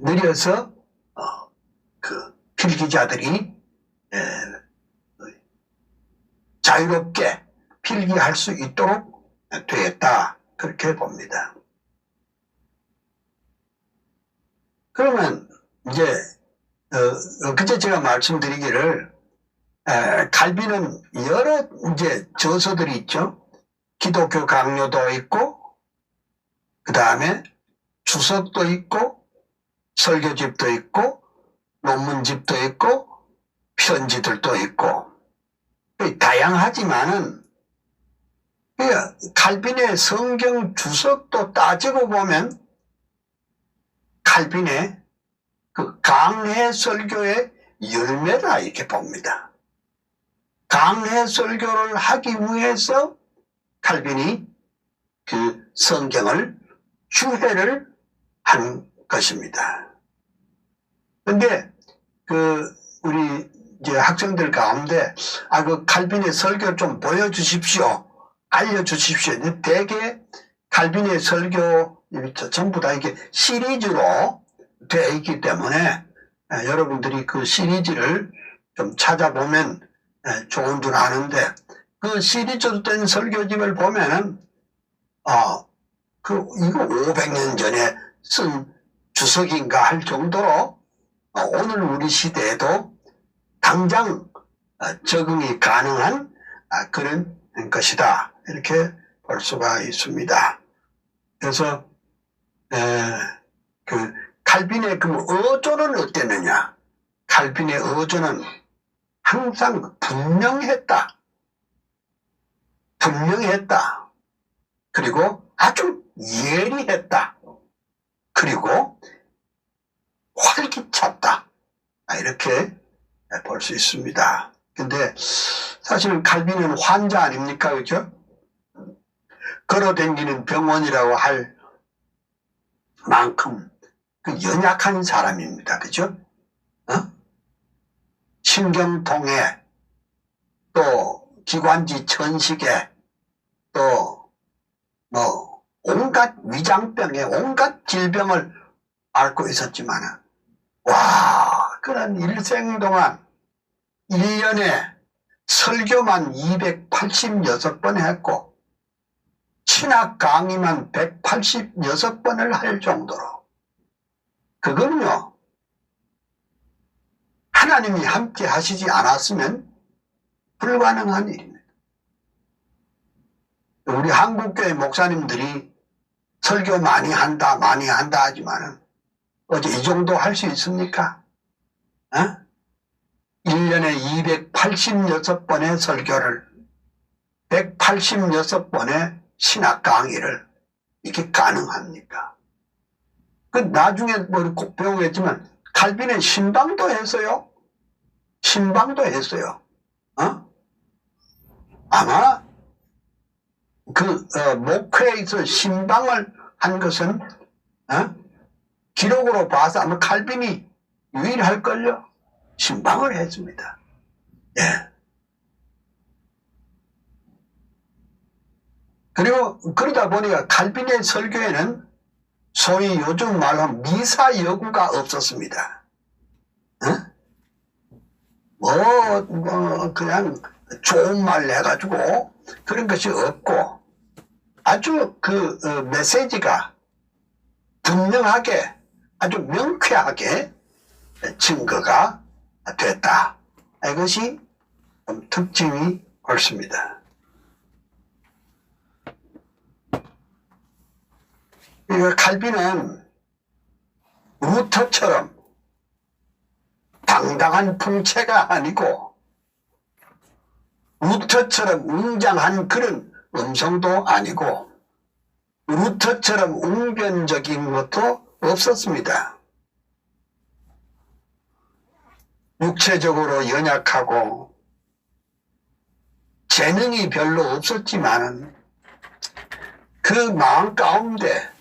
느려서 그 필기자들이 자유롭게 필기할 수 있도록 되었다. 그렇게 봅니다. 그러면 이제 그제 제가 말씀드리기를 칼빈은 여러 이제 저서들이 있죠. 기독교 강요도 있고 그 다음에 주석도 있고 설교집도 있고 논문집도 있고 편지들도 있고 다양하지만은 칼빈의 성경 주석도 따지고 보면 칼빈의 그 강해 설교의 열매라 이렇게 봅니다. 강해 설교를 하기 위해서 칼빈이 그 성경을 주해를 한 것입니다. 근데 우리 이제 학생들 가운데 그 칼빈의 설교를 좀 보여주십시오. 알려주십시오. 대개 칼빈의 설교 전부 다 이게 시리즈로 되어 있기 때문에 여러분들이 그 시리즈를 좀 찾아보면 좋은 줄 아는데 그 시리즈로 된 설교집을 보면은 이거 500년 전에 쓴 주석인가 할 정도로 오늘 우리 시대에도 당장 적응이 가능한 그런 것이다. 이렇게 볼 수가 있습니다. 그래서 그 칼빈의 그 어조는 어땠느냐? 칼빈의 어조는 항상 분명했다. 분명했다. 그리고 아주 예리했다. 그리고 활기찼다. 이렇게 볼 수 있습니다. 근데 사실은 칼빈은 환자 아닙니까? 그죠? 걸어다니는 병원이라고 할 만큼 그 연약한 사람입니다. 그죠? 신경통에 또 기관지 천식에 또 온갖 위장병에 온갖 질병을 앓고 있었지만 그런 일생 동안 1년에 설교만 286번 했고 신학 강의만 186번을 할 정도로 그거는요 하나님이 함께 하시지 않았으면 불가능한 일입니다. 우리 한국교회 목사님들이 설교 많이 한다 하지만은 어제 이 정도 할 수 있습니까? 1년에 286번의 설교를 186번의 신학 강의를 이게 가능합니까? 나중에 꼭 배우겠지만 칼빈은 신방도 했어요. 신방도 했어요. 아마 목회에서 신방을 한 것은 기록으로 봐서 아마 칼빈이 유일할걸요. 신방을 했습니다. 예. 그리고 그러다 보니까 칼빈의 설교에는 소위 요즘 말로 미사 여구가 없었습니다. 그냥 좋은 말 해가지고 그런 것이 없고 아주 메시지가 분명하게 아주 명쾌하게 증거가 됐다. 이것이 좀 특징이 옳습니다. 칼빈은 루터처럼 당당한 풍채가 아니고 루터처럼 웅장한 그런 음성도 아니고 루터처럼 웅변적인 것도 없었습니다. 육체적으로 연약하고 재능이 별로 없었지만은 그 마음 가운데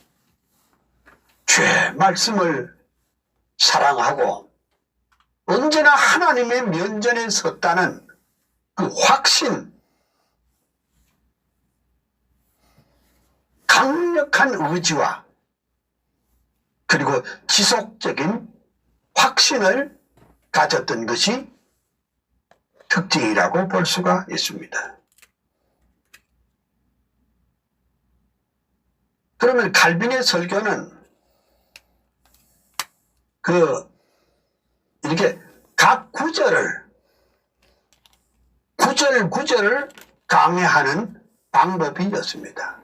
죄 말씀을 사랑하고 언제나 하나님의 면전에 섰다는 그 확신, 강력한 의지와 그리고 지속적인 확신을 가졌던 것이 특징이라고 볼 수가 있습니다. 그러면 칼빈의 설교는 이렇게 각 구절을 강해하는 방법이었습니다.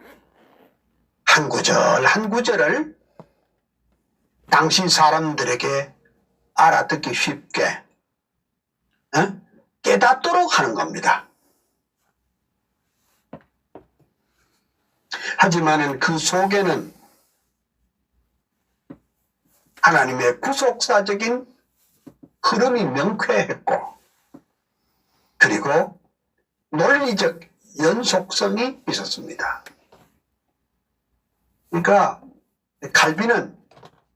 한 구절 한 구절을 당시 사람들에게 알아듣기 쉽게 깨닫도록 하는 겁니다. 하지만 그 속에는 하나님의 구속사적인 흐름이 명쾌했고, 그리고 논리적 연속성이 있었습니다. 그러니까 칼빈은,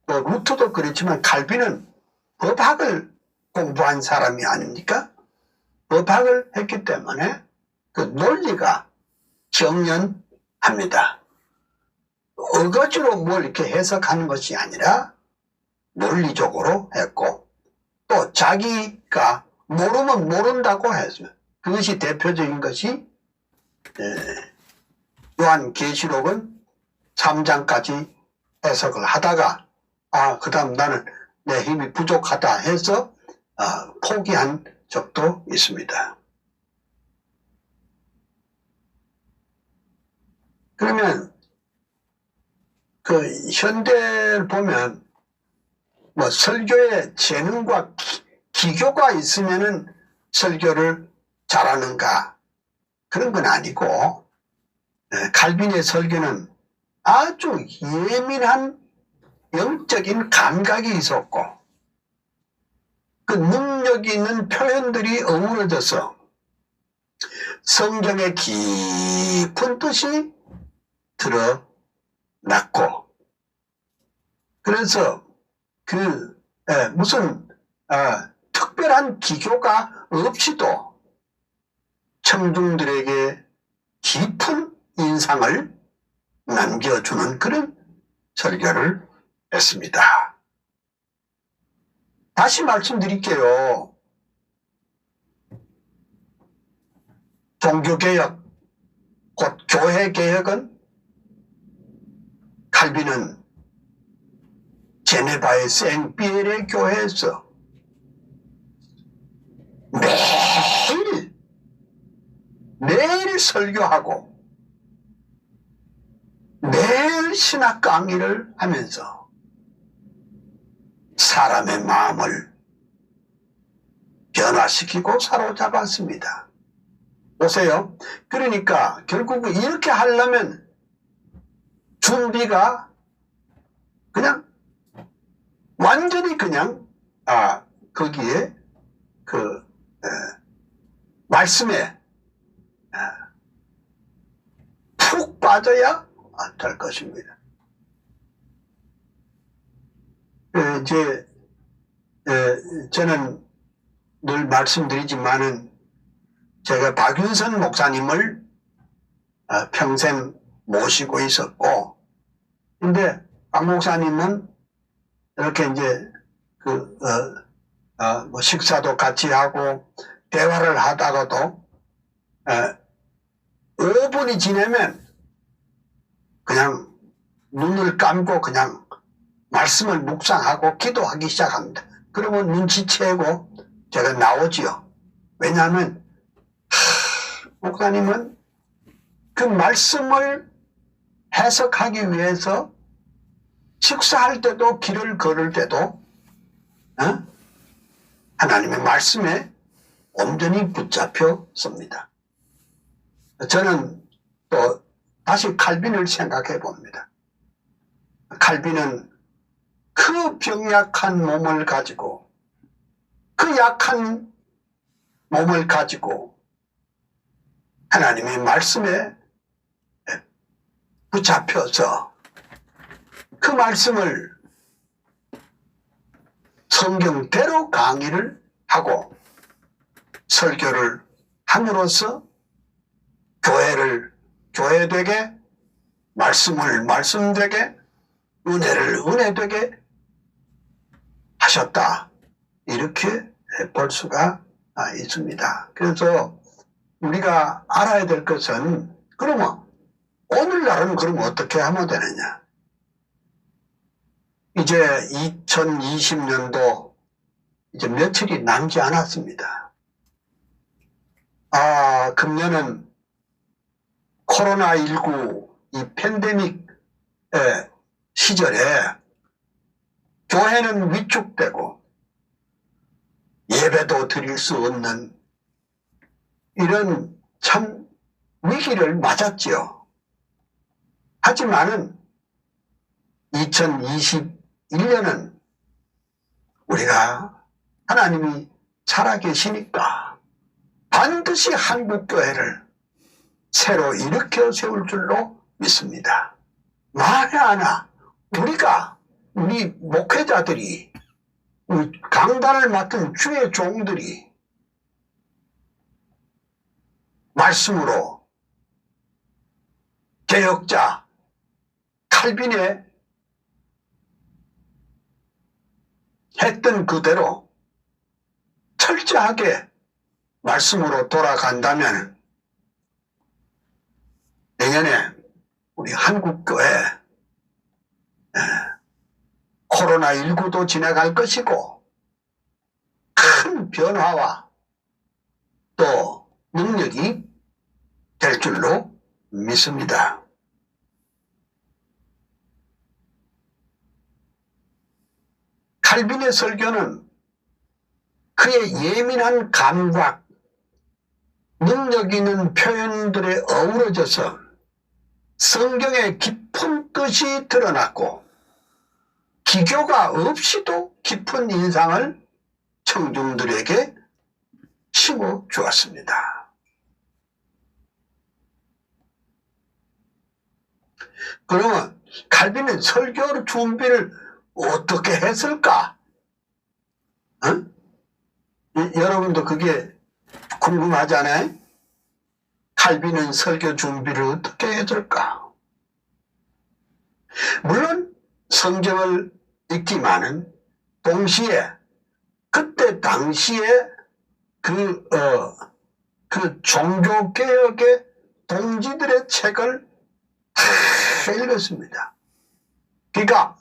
루터도 그랬지만 칼빈은 법학을 공부한 사람이 아닙니까? 법학을 했기 때문에 그 논리가 정연합니다. 어거지로 뭘 이렇게 해석하는 것이 아니라 논리적으로 했고, 또 자기가 모르면 모른다고 했어요. 그것이 대표적인 것이 요한계시록은 3장까지 해석을 하다가 그 다음 나는 내 힘이 부족하다 해서 포기한 적도 있습니다. 그러면 그 현대를 보면 뭐 설교에 재능과 기교가 있으면은 설교를 잘하는가, 그런 건 아니고, 칼빈의 설교는 아주 예민한 영적인 감각이 있었고, 그 능력이 있는 표현들이 어우러져서 성경의 깊은 뜻이 드러났고, 그래서 무슨 특별한 기교가 없이도 청중들에게 깊은 인상을 남겨주는 그런 설교를 했습니다. 다시 말씀드릴게요. 종교개혁, 곧 교회개혁은 칼빈은 제네바의 생피에레 교회에서 매일 설교하고 매일 신학 강의를 하면서 사람의 마음을 변화시키고 사로잡았습니다. 보세요. 그러니까 결국 이렇게 하려면 준비가 그냥 완전히 그냥 거기에 말씀에 푹 빠져야 될 것입니다. 저는 늘 말씀드리지만은 제가 박윤선 목사님을 평생 모시고 있었고, 근데 박 목사님은 이렇게 이제 뭐 식사도 같이 하고 대화를 하다가도 5분이 지나면 그냥 눈을 감고 그냥 말씀을 묵상하고 기도하기 시작합니다. 그러면 눈치채고 제가 나오지요. 왜냐하면 목사님은 그 말씀을 해석하기 위해서 식사할 때도 길을 걸을 때도 하나님의 말씀에 온전히 붙잡혀 섭니다. 저는 또 다시 칼빈을 생각해 봅니다. 칼빈은 그 병약한 몸을 가지고, 그 약한 몸을 가지고 하나님의 말씀에 붙잡혀서 그 말씀을 성경대로 강의를 하고 설교를 함으로써 교회를 교회되게, 말씀을 말씀되게, 은혜를 은혜되게 하셨다, 이렇게 볼 수가 있습니다. 그래서 우리가 알아야 될 것은, 그러면 오늘날은 그럼 어떻게 하면 되느냐? 이제 2020년도 이제 며칠이 남지 않았습니다. 금년은 코로나19 이 팬데믹 시절에 교회는 위축되고 예배도 드릴 수 없는 이런 참 위기를 맞았지요. 하지만은 2021년은 우리가 하나님이 살아계시니까 반드시 한국교회를 새로 일으켜 세울 줄로 믿습니다. 만에 하나 우리 목회자들이, 우리 강단을 맡은 주의 종들이 말씀으로 개혁자 칼빈의 했던 그대로 철저하게 말씀으로 돌아간다면 내년에 우리 한국교회 코로나19도 지나갈 것이고 큰 변화와 또 능력이 될 줄로 믿습니다. 칼빈의 설교는 그의 예민한 감각, 능력 있는 표현들에 어우러져서 성경의 깊은 뜻이 드러났고 기교가 없이도 깊은 인상을 청중들에게 심어 주었습니다. 그러면 칼빈은 설교 준비를 어떻게 했을까? 여러분도 그게 궁금하잖아요? 칼빈은 설교 준비를 어떻게 했을까? 물론 성경을 읽지만은 동시에 그때 당시에 그 종교개혁의 동지들의 책을 다 읽었습니다. 그러니까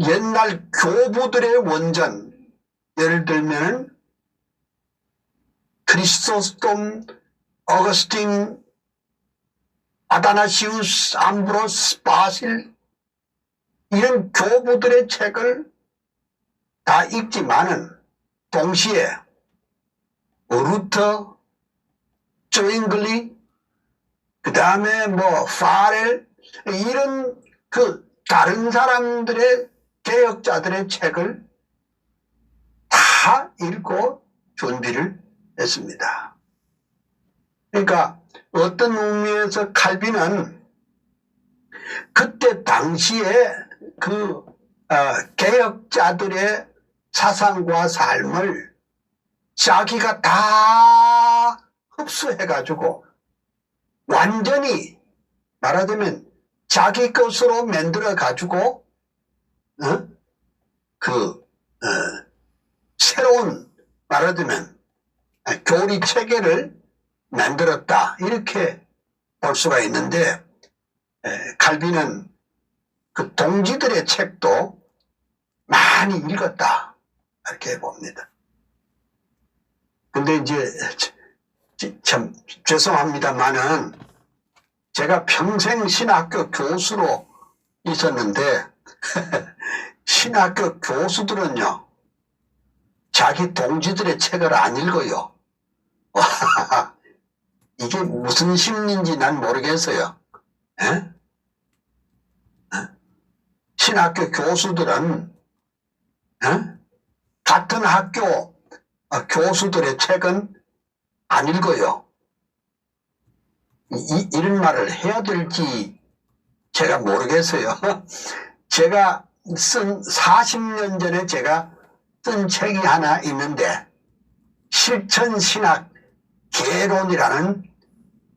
옛날 교부들의 원전, 예를 들면 크리스토스톰, 어거스틴, 아다나시우스, 암브로스, 바실 이런 교부들의 책을 다 읽지만은 동시에 루터, 조잉글리, 그 다음에 파렐 이런 그 다른 사람들의 개혁자들의 책을 다 읽고 준비를 했습니다. 그러니까 어떤 의미에서 칼빈은 그때 당시에 그 개혁자들의 사상과 삶을 자기가 다 흡수해가지고 완전히 말하자면 자기 것으로 만들어가지고 새로운 말하자면 교리 체계를 만들었다 이렇게 볼 수가 있는데 칼빈은 그 동지들의 책도 많이 읽었다 이렇게 봅니다. 근데 이제 참 죄송합니다만은 제가 평생 신학교 교수로 있었는데 신학교 교수들은요 자기 동지들의 책을 안 읽어요. 이게 무슨 심리인지 난 모르겠어요. 에? 신학교 교수들은 같은 학교 교수들의 책은 안 읽어요. 이런 말을 해야 될지 제가 모르겠어요. 제가 쓴 40년 전에 제가 쓴 책이 하나 있는데 실천신학 개론이라는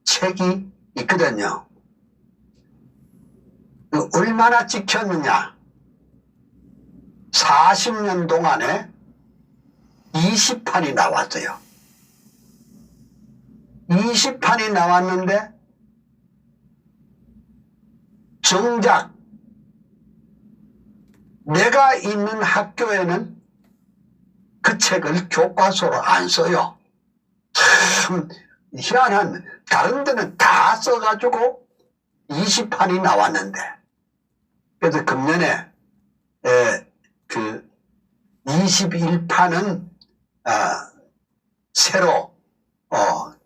책이 있거든요. 얼마나 찍혔느냐? 40년 동안에 20판이 나왔어요. 20판이 나왔는데 정작 내가 있는 학교에는 그 책을 교과서로 안 써요. 참 희한한, 다른 데는 다 써가지고 20판이 나왔는데, 그래서 금년에 그 21판은 새로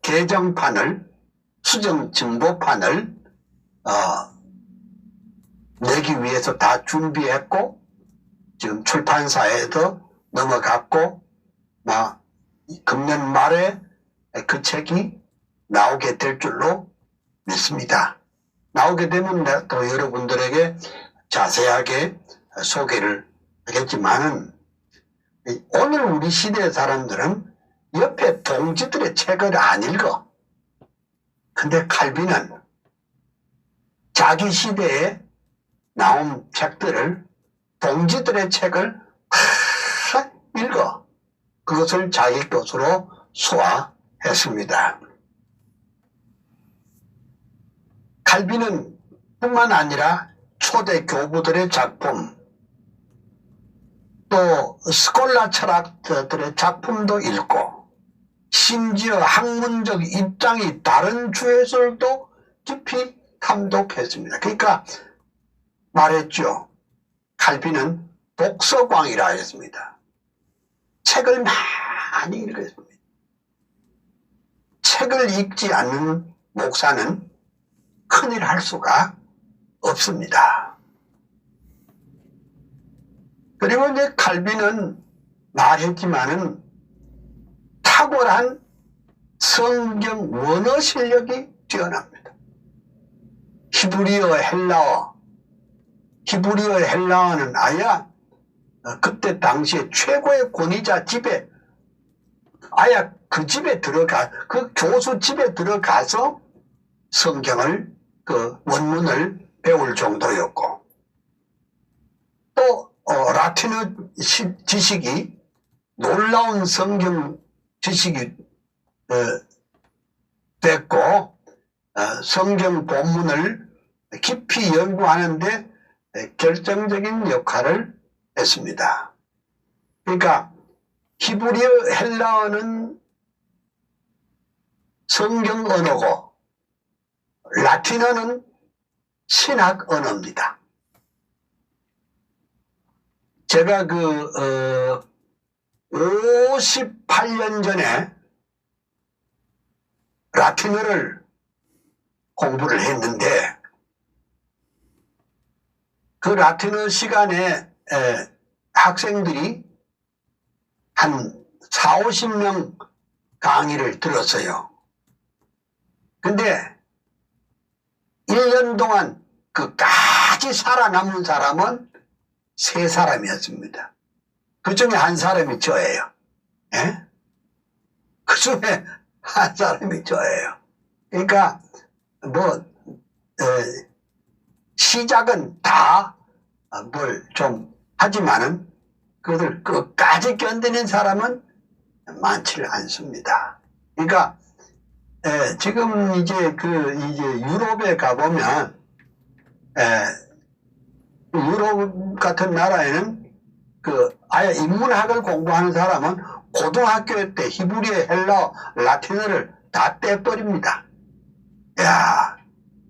개정판을, 수정 정보판을 내기 위해서 다 준비했고, 지금 출판사에도 넘어갔고, 금년 말에 그 책이 나오게 될 줄로 믿습니다. 나오게 되면 또 여러분들에게 자세하게 소개를 하겠지만은, 오늘 우리 시대의 사람들은 옆에 동지들의 책을 안 읽어. 근데 칼빈은 자기 시대에 나온 책들을, 동지들의 책을 다 읽어. 그것을 자기 것으로 소화했습니다. 칼빈은 뿐만 아니라 초대 교부들의 작품, 또 스콜라 철학자들의 작품도 읽고, 심지어 학문적 입장이 다른 주해설도 깊이 탐독했습니다. 그러니까 말했죠. 칼빈은 독서광이라 했습니다. 책을 많이 읽었습니다. 책을 읽지 않는 목사는 큰일 할 수가 없습니다. 그리고 이제 칼빈은 말했지만은 탁월한 성경 원어 실력이 뛰어납니다. 히브리어, 헬라어는 아예 그때 당시에 최고의 권위자 집에, 아예 그 집에 그 교수 집에 들어가서 성경을, 그 원문을 배울 정도였고, 또 라틴어 지식이, 놀라운 성경 지식이 됐고, 성경 본문을 깊이 연구하는데 결정적인 역할을 했습니다. 그러니까 히브리어, 헬라어는 성경 언어고 라틴어는 신학 언어입니다. 제가 58년 전에 라틴어를 공부를 했는데, 그 라틴어 시간에 학생들이 한 40-50명 강의를 들었어요. 근데 1년 동안 끝까지 살아남은 사람은 3사람이었습니다. 그 중에 한 사람이 저예요. 예? 그 중에 한 사람이 저예요. 그러니까 시작은 다 뭘 좀 하지만은 그것을 끝까지 견디는 사람은 많지를 않습니다. 그러니까 지금 이제 유럽에 가보면, 유럽 같은 나라에는 아예 인문학을 공부하는 사람은 고등학교 때 히브리어, 헬라어, 라틴어를 다 떼버립니다. 야,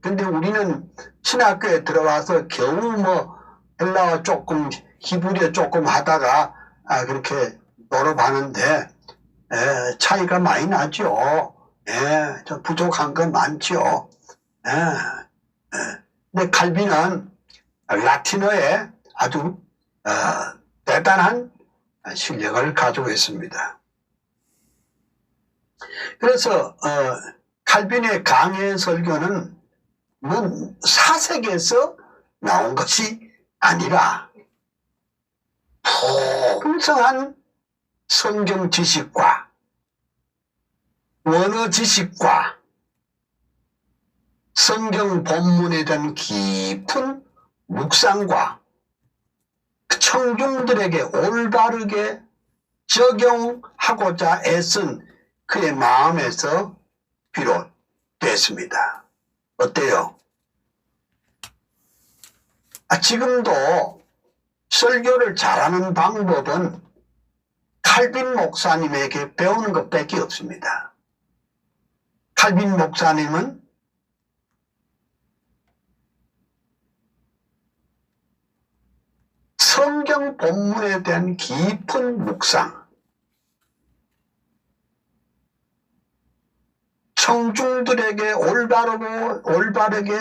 근데 우리는 신학교에 들어와서 겨우 헬라어 조금, 히브리어 조금 하다가 그렇게 졸업하는데 차이가 많이 나죠. 좀 부족한 건 많죠. 근데 칼빈은 라틴어에 아주 대단한 실력을 가지고 있습니다. 그래서 칼빈의 강해 설교는 사색에서 나온 것이 아니라 풍성한 성경 지식과 원어 지식과 성경 본문에 대한 깊은 묵상과 청중들에게 올바르게 적용하고자 애쓴 그의 마음에서 비롯됐습니다. 어때요? 지금도 설교를 잘하는 방법은 칼빈 목사님에게 배우는 것밖에 없습니다. 칼빈 목사님은 성경 본문에 대한 깊은 묵상, 청중들에게 올바르게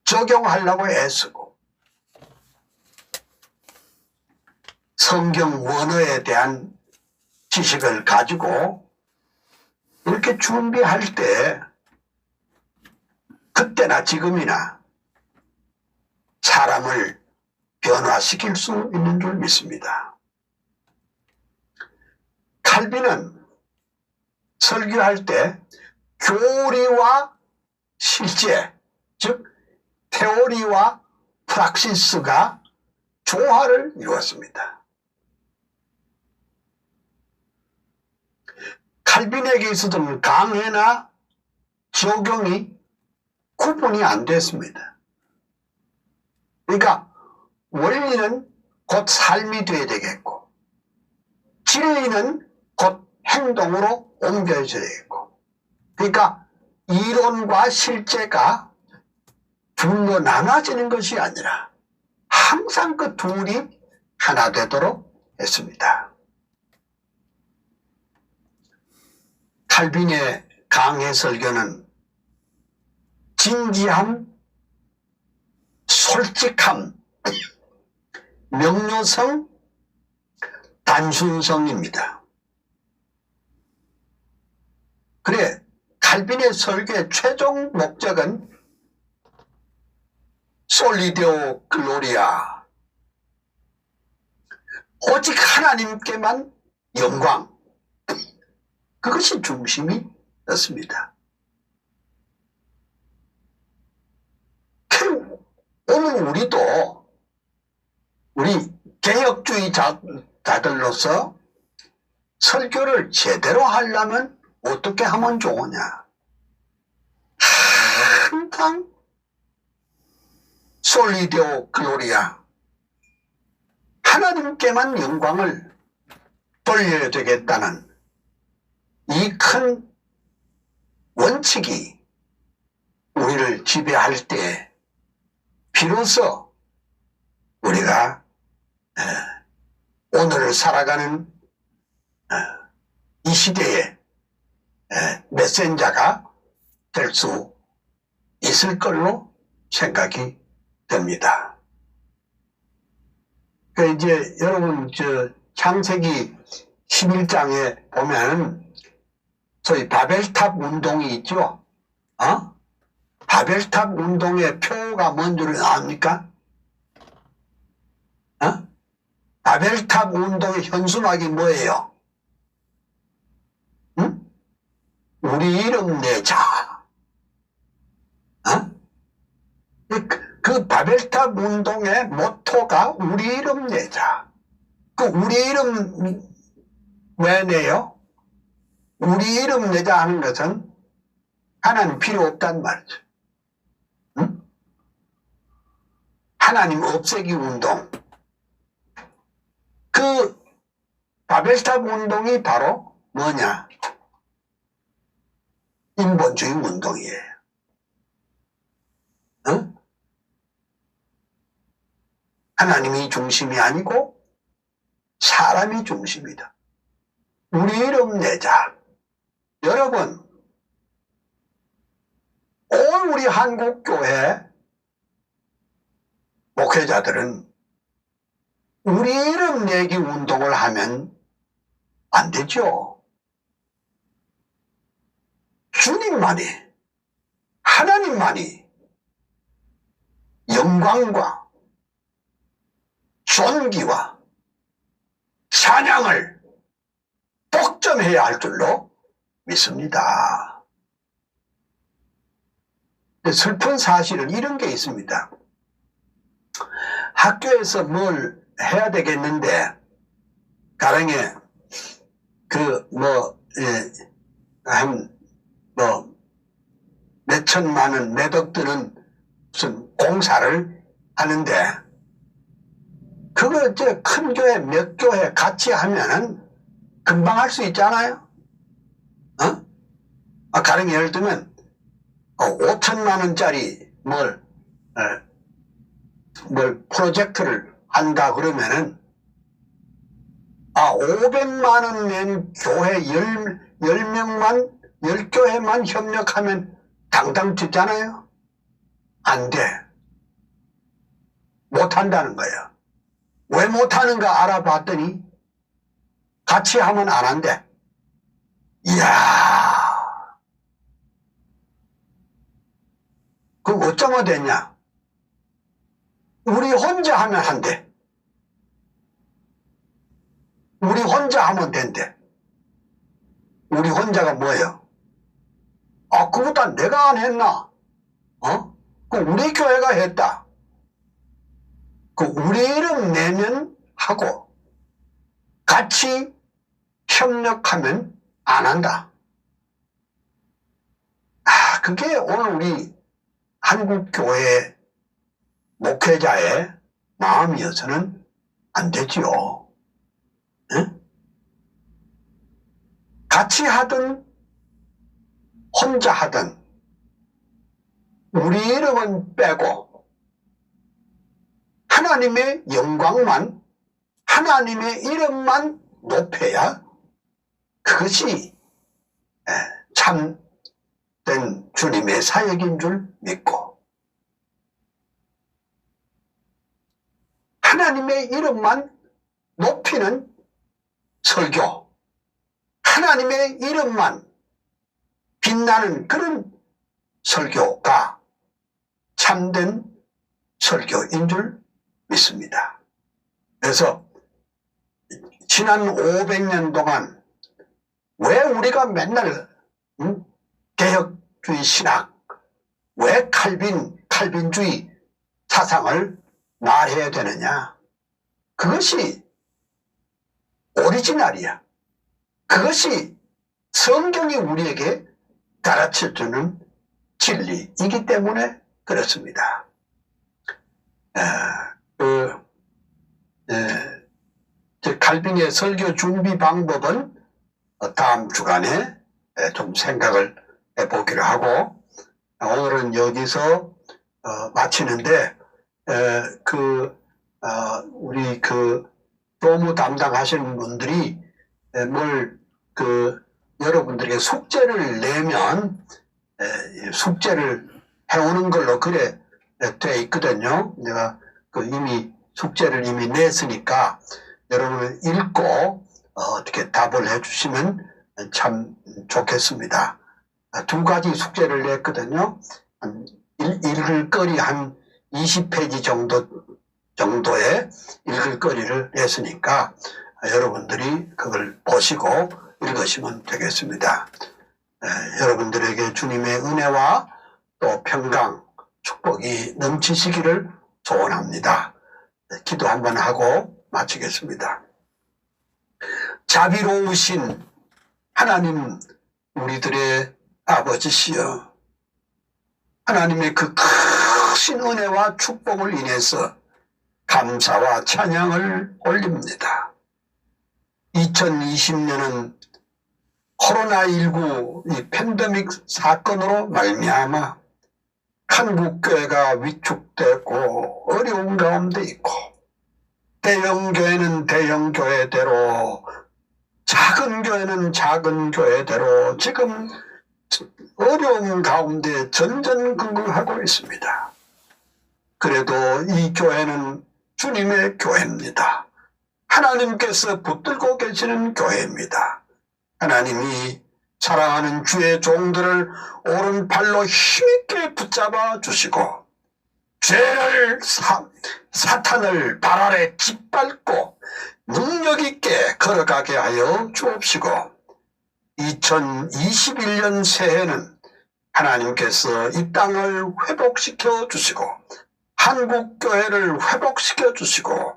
적용하려고 애쓰고 성경 원어에 대한 지식을 가지고 이렇게 준비할 때 그때나 지금이나 사람을 변화시킬 수 있는 줄 믿습니다. 칼빈은 설교할 때 교리와 실제, 즉 테오리와 프락시스가 조화를 이루었습니다. 칼빈에게 있어서는 강해나 적용이 구분이 안 됐습니다. 그러니까 원리는 곧 삶이 되어야 되겠고 진리는 곧 행동으로 옮겨져야 되겠고, 그러니까 이론과 실제가 둘로 나눠지는 것이 아니라 항상 그 둘이 하나 되도록 했습니다. 칼빈의 강해 설교는 진지함, 솔직함, 명료성, 단순성입니다. 그래, 칼빈의 설교의 최종 목적은 솔리데오 글로리아, 오직 하나님께만 영광, 그것이 중심이었습니다. 오늘 우리도 우리 개혁주의자들로서 설교를 제대로 하려면 어떻게 하면 좋으냐? 항상 솔리데오 글로리아, 하나님께만 영광을 돌려야 되겠다는 이 큰 원칙이 우리를 지배할 때 비로소 우리가 오늘을 살아가는 이 시대의 메신저가 될 수 있을 걸로 생각이 됩니다. 이제 여러분 창세기 11장에 보면 소위 바벨탑 운동이 있죠. 바벨탑 운동의 표가 뭔 줄 압니까? 바벨탑 운동의 현수막이 뭐예요? 응? 우리 이름 내자. 그 바벨탑 운동의 모토가 우리 이름 내자. 그 우리 이름 왜 내요? 우리 이름 내자 하는 것은 하나님 필요 없단 말이죠. 응? 하나님 없애기 운동. 그 바벨탑 운동이 바로 뭐냐? 인본주의 운동이에요. 응? 하나님이 중심이 아니고 사람이 중심이다. 우리 이름 내자. 여러분, 온 우리 한국교회 목회자들은 우리 이름 내기 운동을 하면 안 되죠. 주님만이, 하나님만이 영광과 존귀와 찬양을 독점해야 할 줄로 믿습니다. 슬픈 사실은 이런 게 있습니다. 학교에서 뭘 해야 되겠는데 가령에 몇 천만 원, 몇억 드는 무슨 공사를 하는데, 그거 이제 큰 교회, 몇 교회 같이 하면은 금방 할 수 있잖아요? 가령 예를 들면, 5천만 원짜리 프로젝트를 한다 그러면은, 500만 원 낸 교회 10명만, 10교회만 협력하면 당당 짓잖아요? 안 돼. 못한다는 거예요. 왜 못하는가 알아봤더니 같이 하면 안 한대. 이야, 그거 어쩌면 됐냐? 우리 혼자 하면 한대. 우리 혼자 하면 된대. 우리 혼자가 뭐예요? 그것도 내가 안 했나? 그 우리 교회가 했다. 그 우리 이름 내면 하고 같이 협력하면 안 한다. 그게 오늘 우리 한국교회 목회자의 마음이어서는 안 되지요. 응? 같이 하든 혼자 하든 우리 이름은 빼고 하나님의 영광만, 하나님의 이름만 높여야 그것이 참된 주님의 사역인 줄 믿고, 하나님의 이름만 높이는 설교, 하나님의 이름만 빛나는 그런 설교가 참된 설교인 줄 믿습니다. 그래서 지난 500년 동안 왜 우리가 맨날 개혁주의 신학, 왜 칼빈주의 사상을 말해야 되느냐? 그것이 오리지널이야. 그것이 성경이 우리에게 가르쳐주는 진리이기 때문에 그렇습니다. 칼빈의 설교 준비 방법은 다음 주간에 좀 생각을 해보기로 하고, 오늘은 여기서 마치는데, 우리 교무 담당하시는 분들이 여러분들에게 숙제를 내면 숙제를 해오는 걸로 그래 돼 있거든요. 내가 이미 숙제를 이미 냈으니까 여러분 읽고 어떻게 답을 해주시면 참 좋겠습니다. 2가지 숙제를 냈거든요. 읽을 거리 한 20페이지 정도의 읽을 거리를 냈으니까 여러분들이 그걸 보시고 읽으시면 되겠습니다. 여러분들에게 주님의 은혜와 또 평강, 축복이 넘치시기를 소원합니다. 기도 한번 하고 마치겠습니다. 자비로우신 하나님, 우리들의 아버지시여, 하나님의 그 크신 은혜와 축복을 인해서 감사와 찬양을 올립니다. 2020년은 코로나19 이 팬데믹 사건으로 말미암아 한국교회가 위축되고 어려운 가운데 있고, 대형교회는 대형교회대로, 작은 교회는 작은 교회대로 지금 어려운 가운데 전전긍긍하고 있습니다. 그래도 이 교회는 주님의 교회입니다. 하나님께서 붙들고 계시는 교회입니다. 하나님이 사랑하는 주의 종들을 오른팔로 힘있게 붙잡아 주시고, 죄를 사탄을 발 아래 짓밟고 능력 있게 걸어가게 하여 주옵시고, 2021년 새해는 하나님께서 이 땅을 회복시켜 주시고 한국교회를 회복시켜 주시고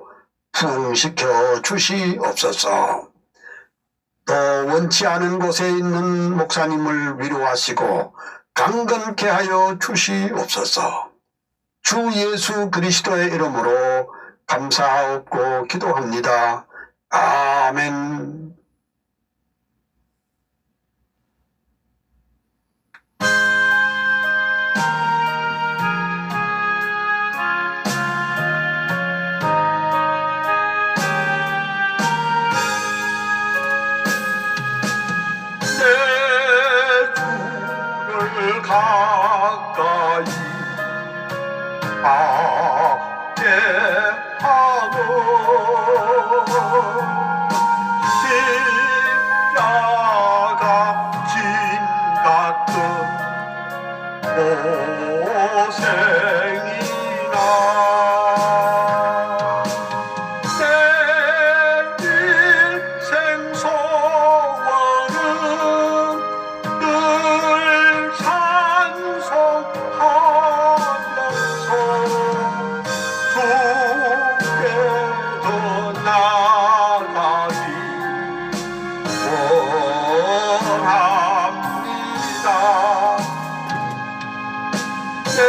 부흥시켜 주시옵소서. 또 원치 않은 곳에 있는 목사님을 위로하시고 강건케 하여 주시옵소서. 주 예수 그리스도의 이름으로 감사하옵고 기도합니다. 아멘. 내 주를 가까이 아뢰하고 십자가 짐 같은 고생이나 내 일생 소원은 늘 찬송하면서 주께로 나가기 원합니다. 내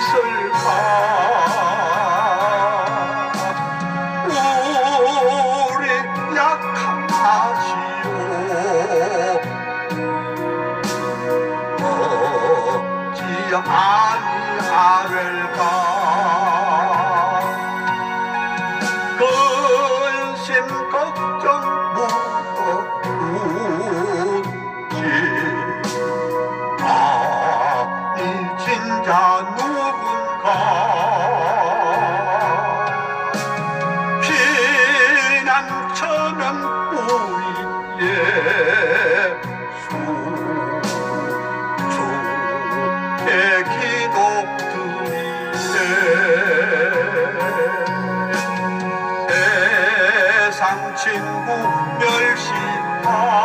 있을까? 우리 약한 마시오 어찌 아니하를까? 근심 걱정 묻어두지 아니 진짜 누군가 피난처는 우리의 수주의 기독들이네 세상 친구 멸시하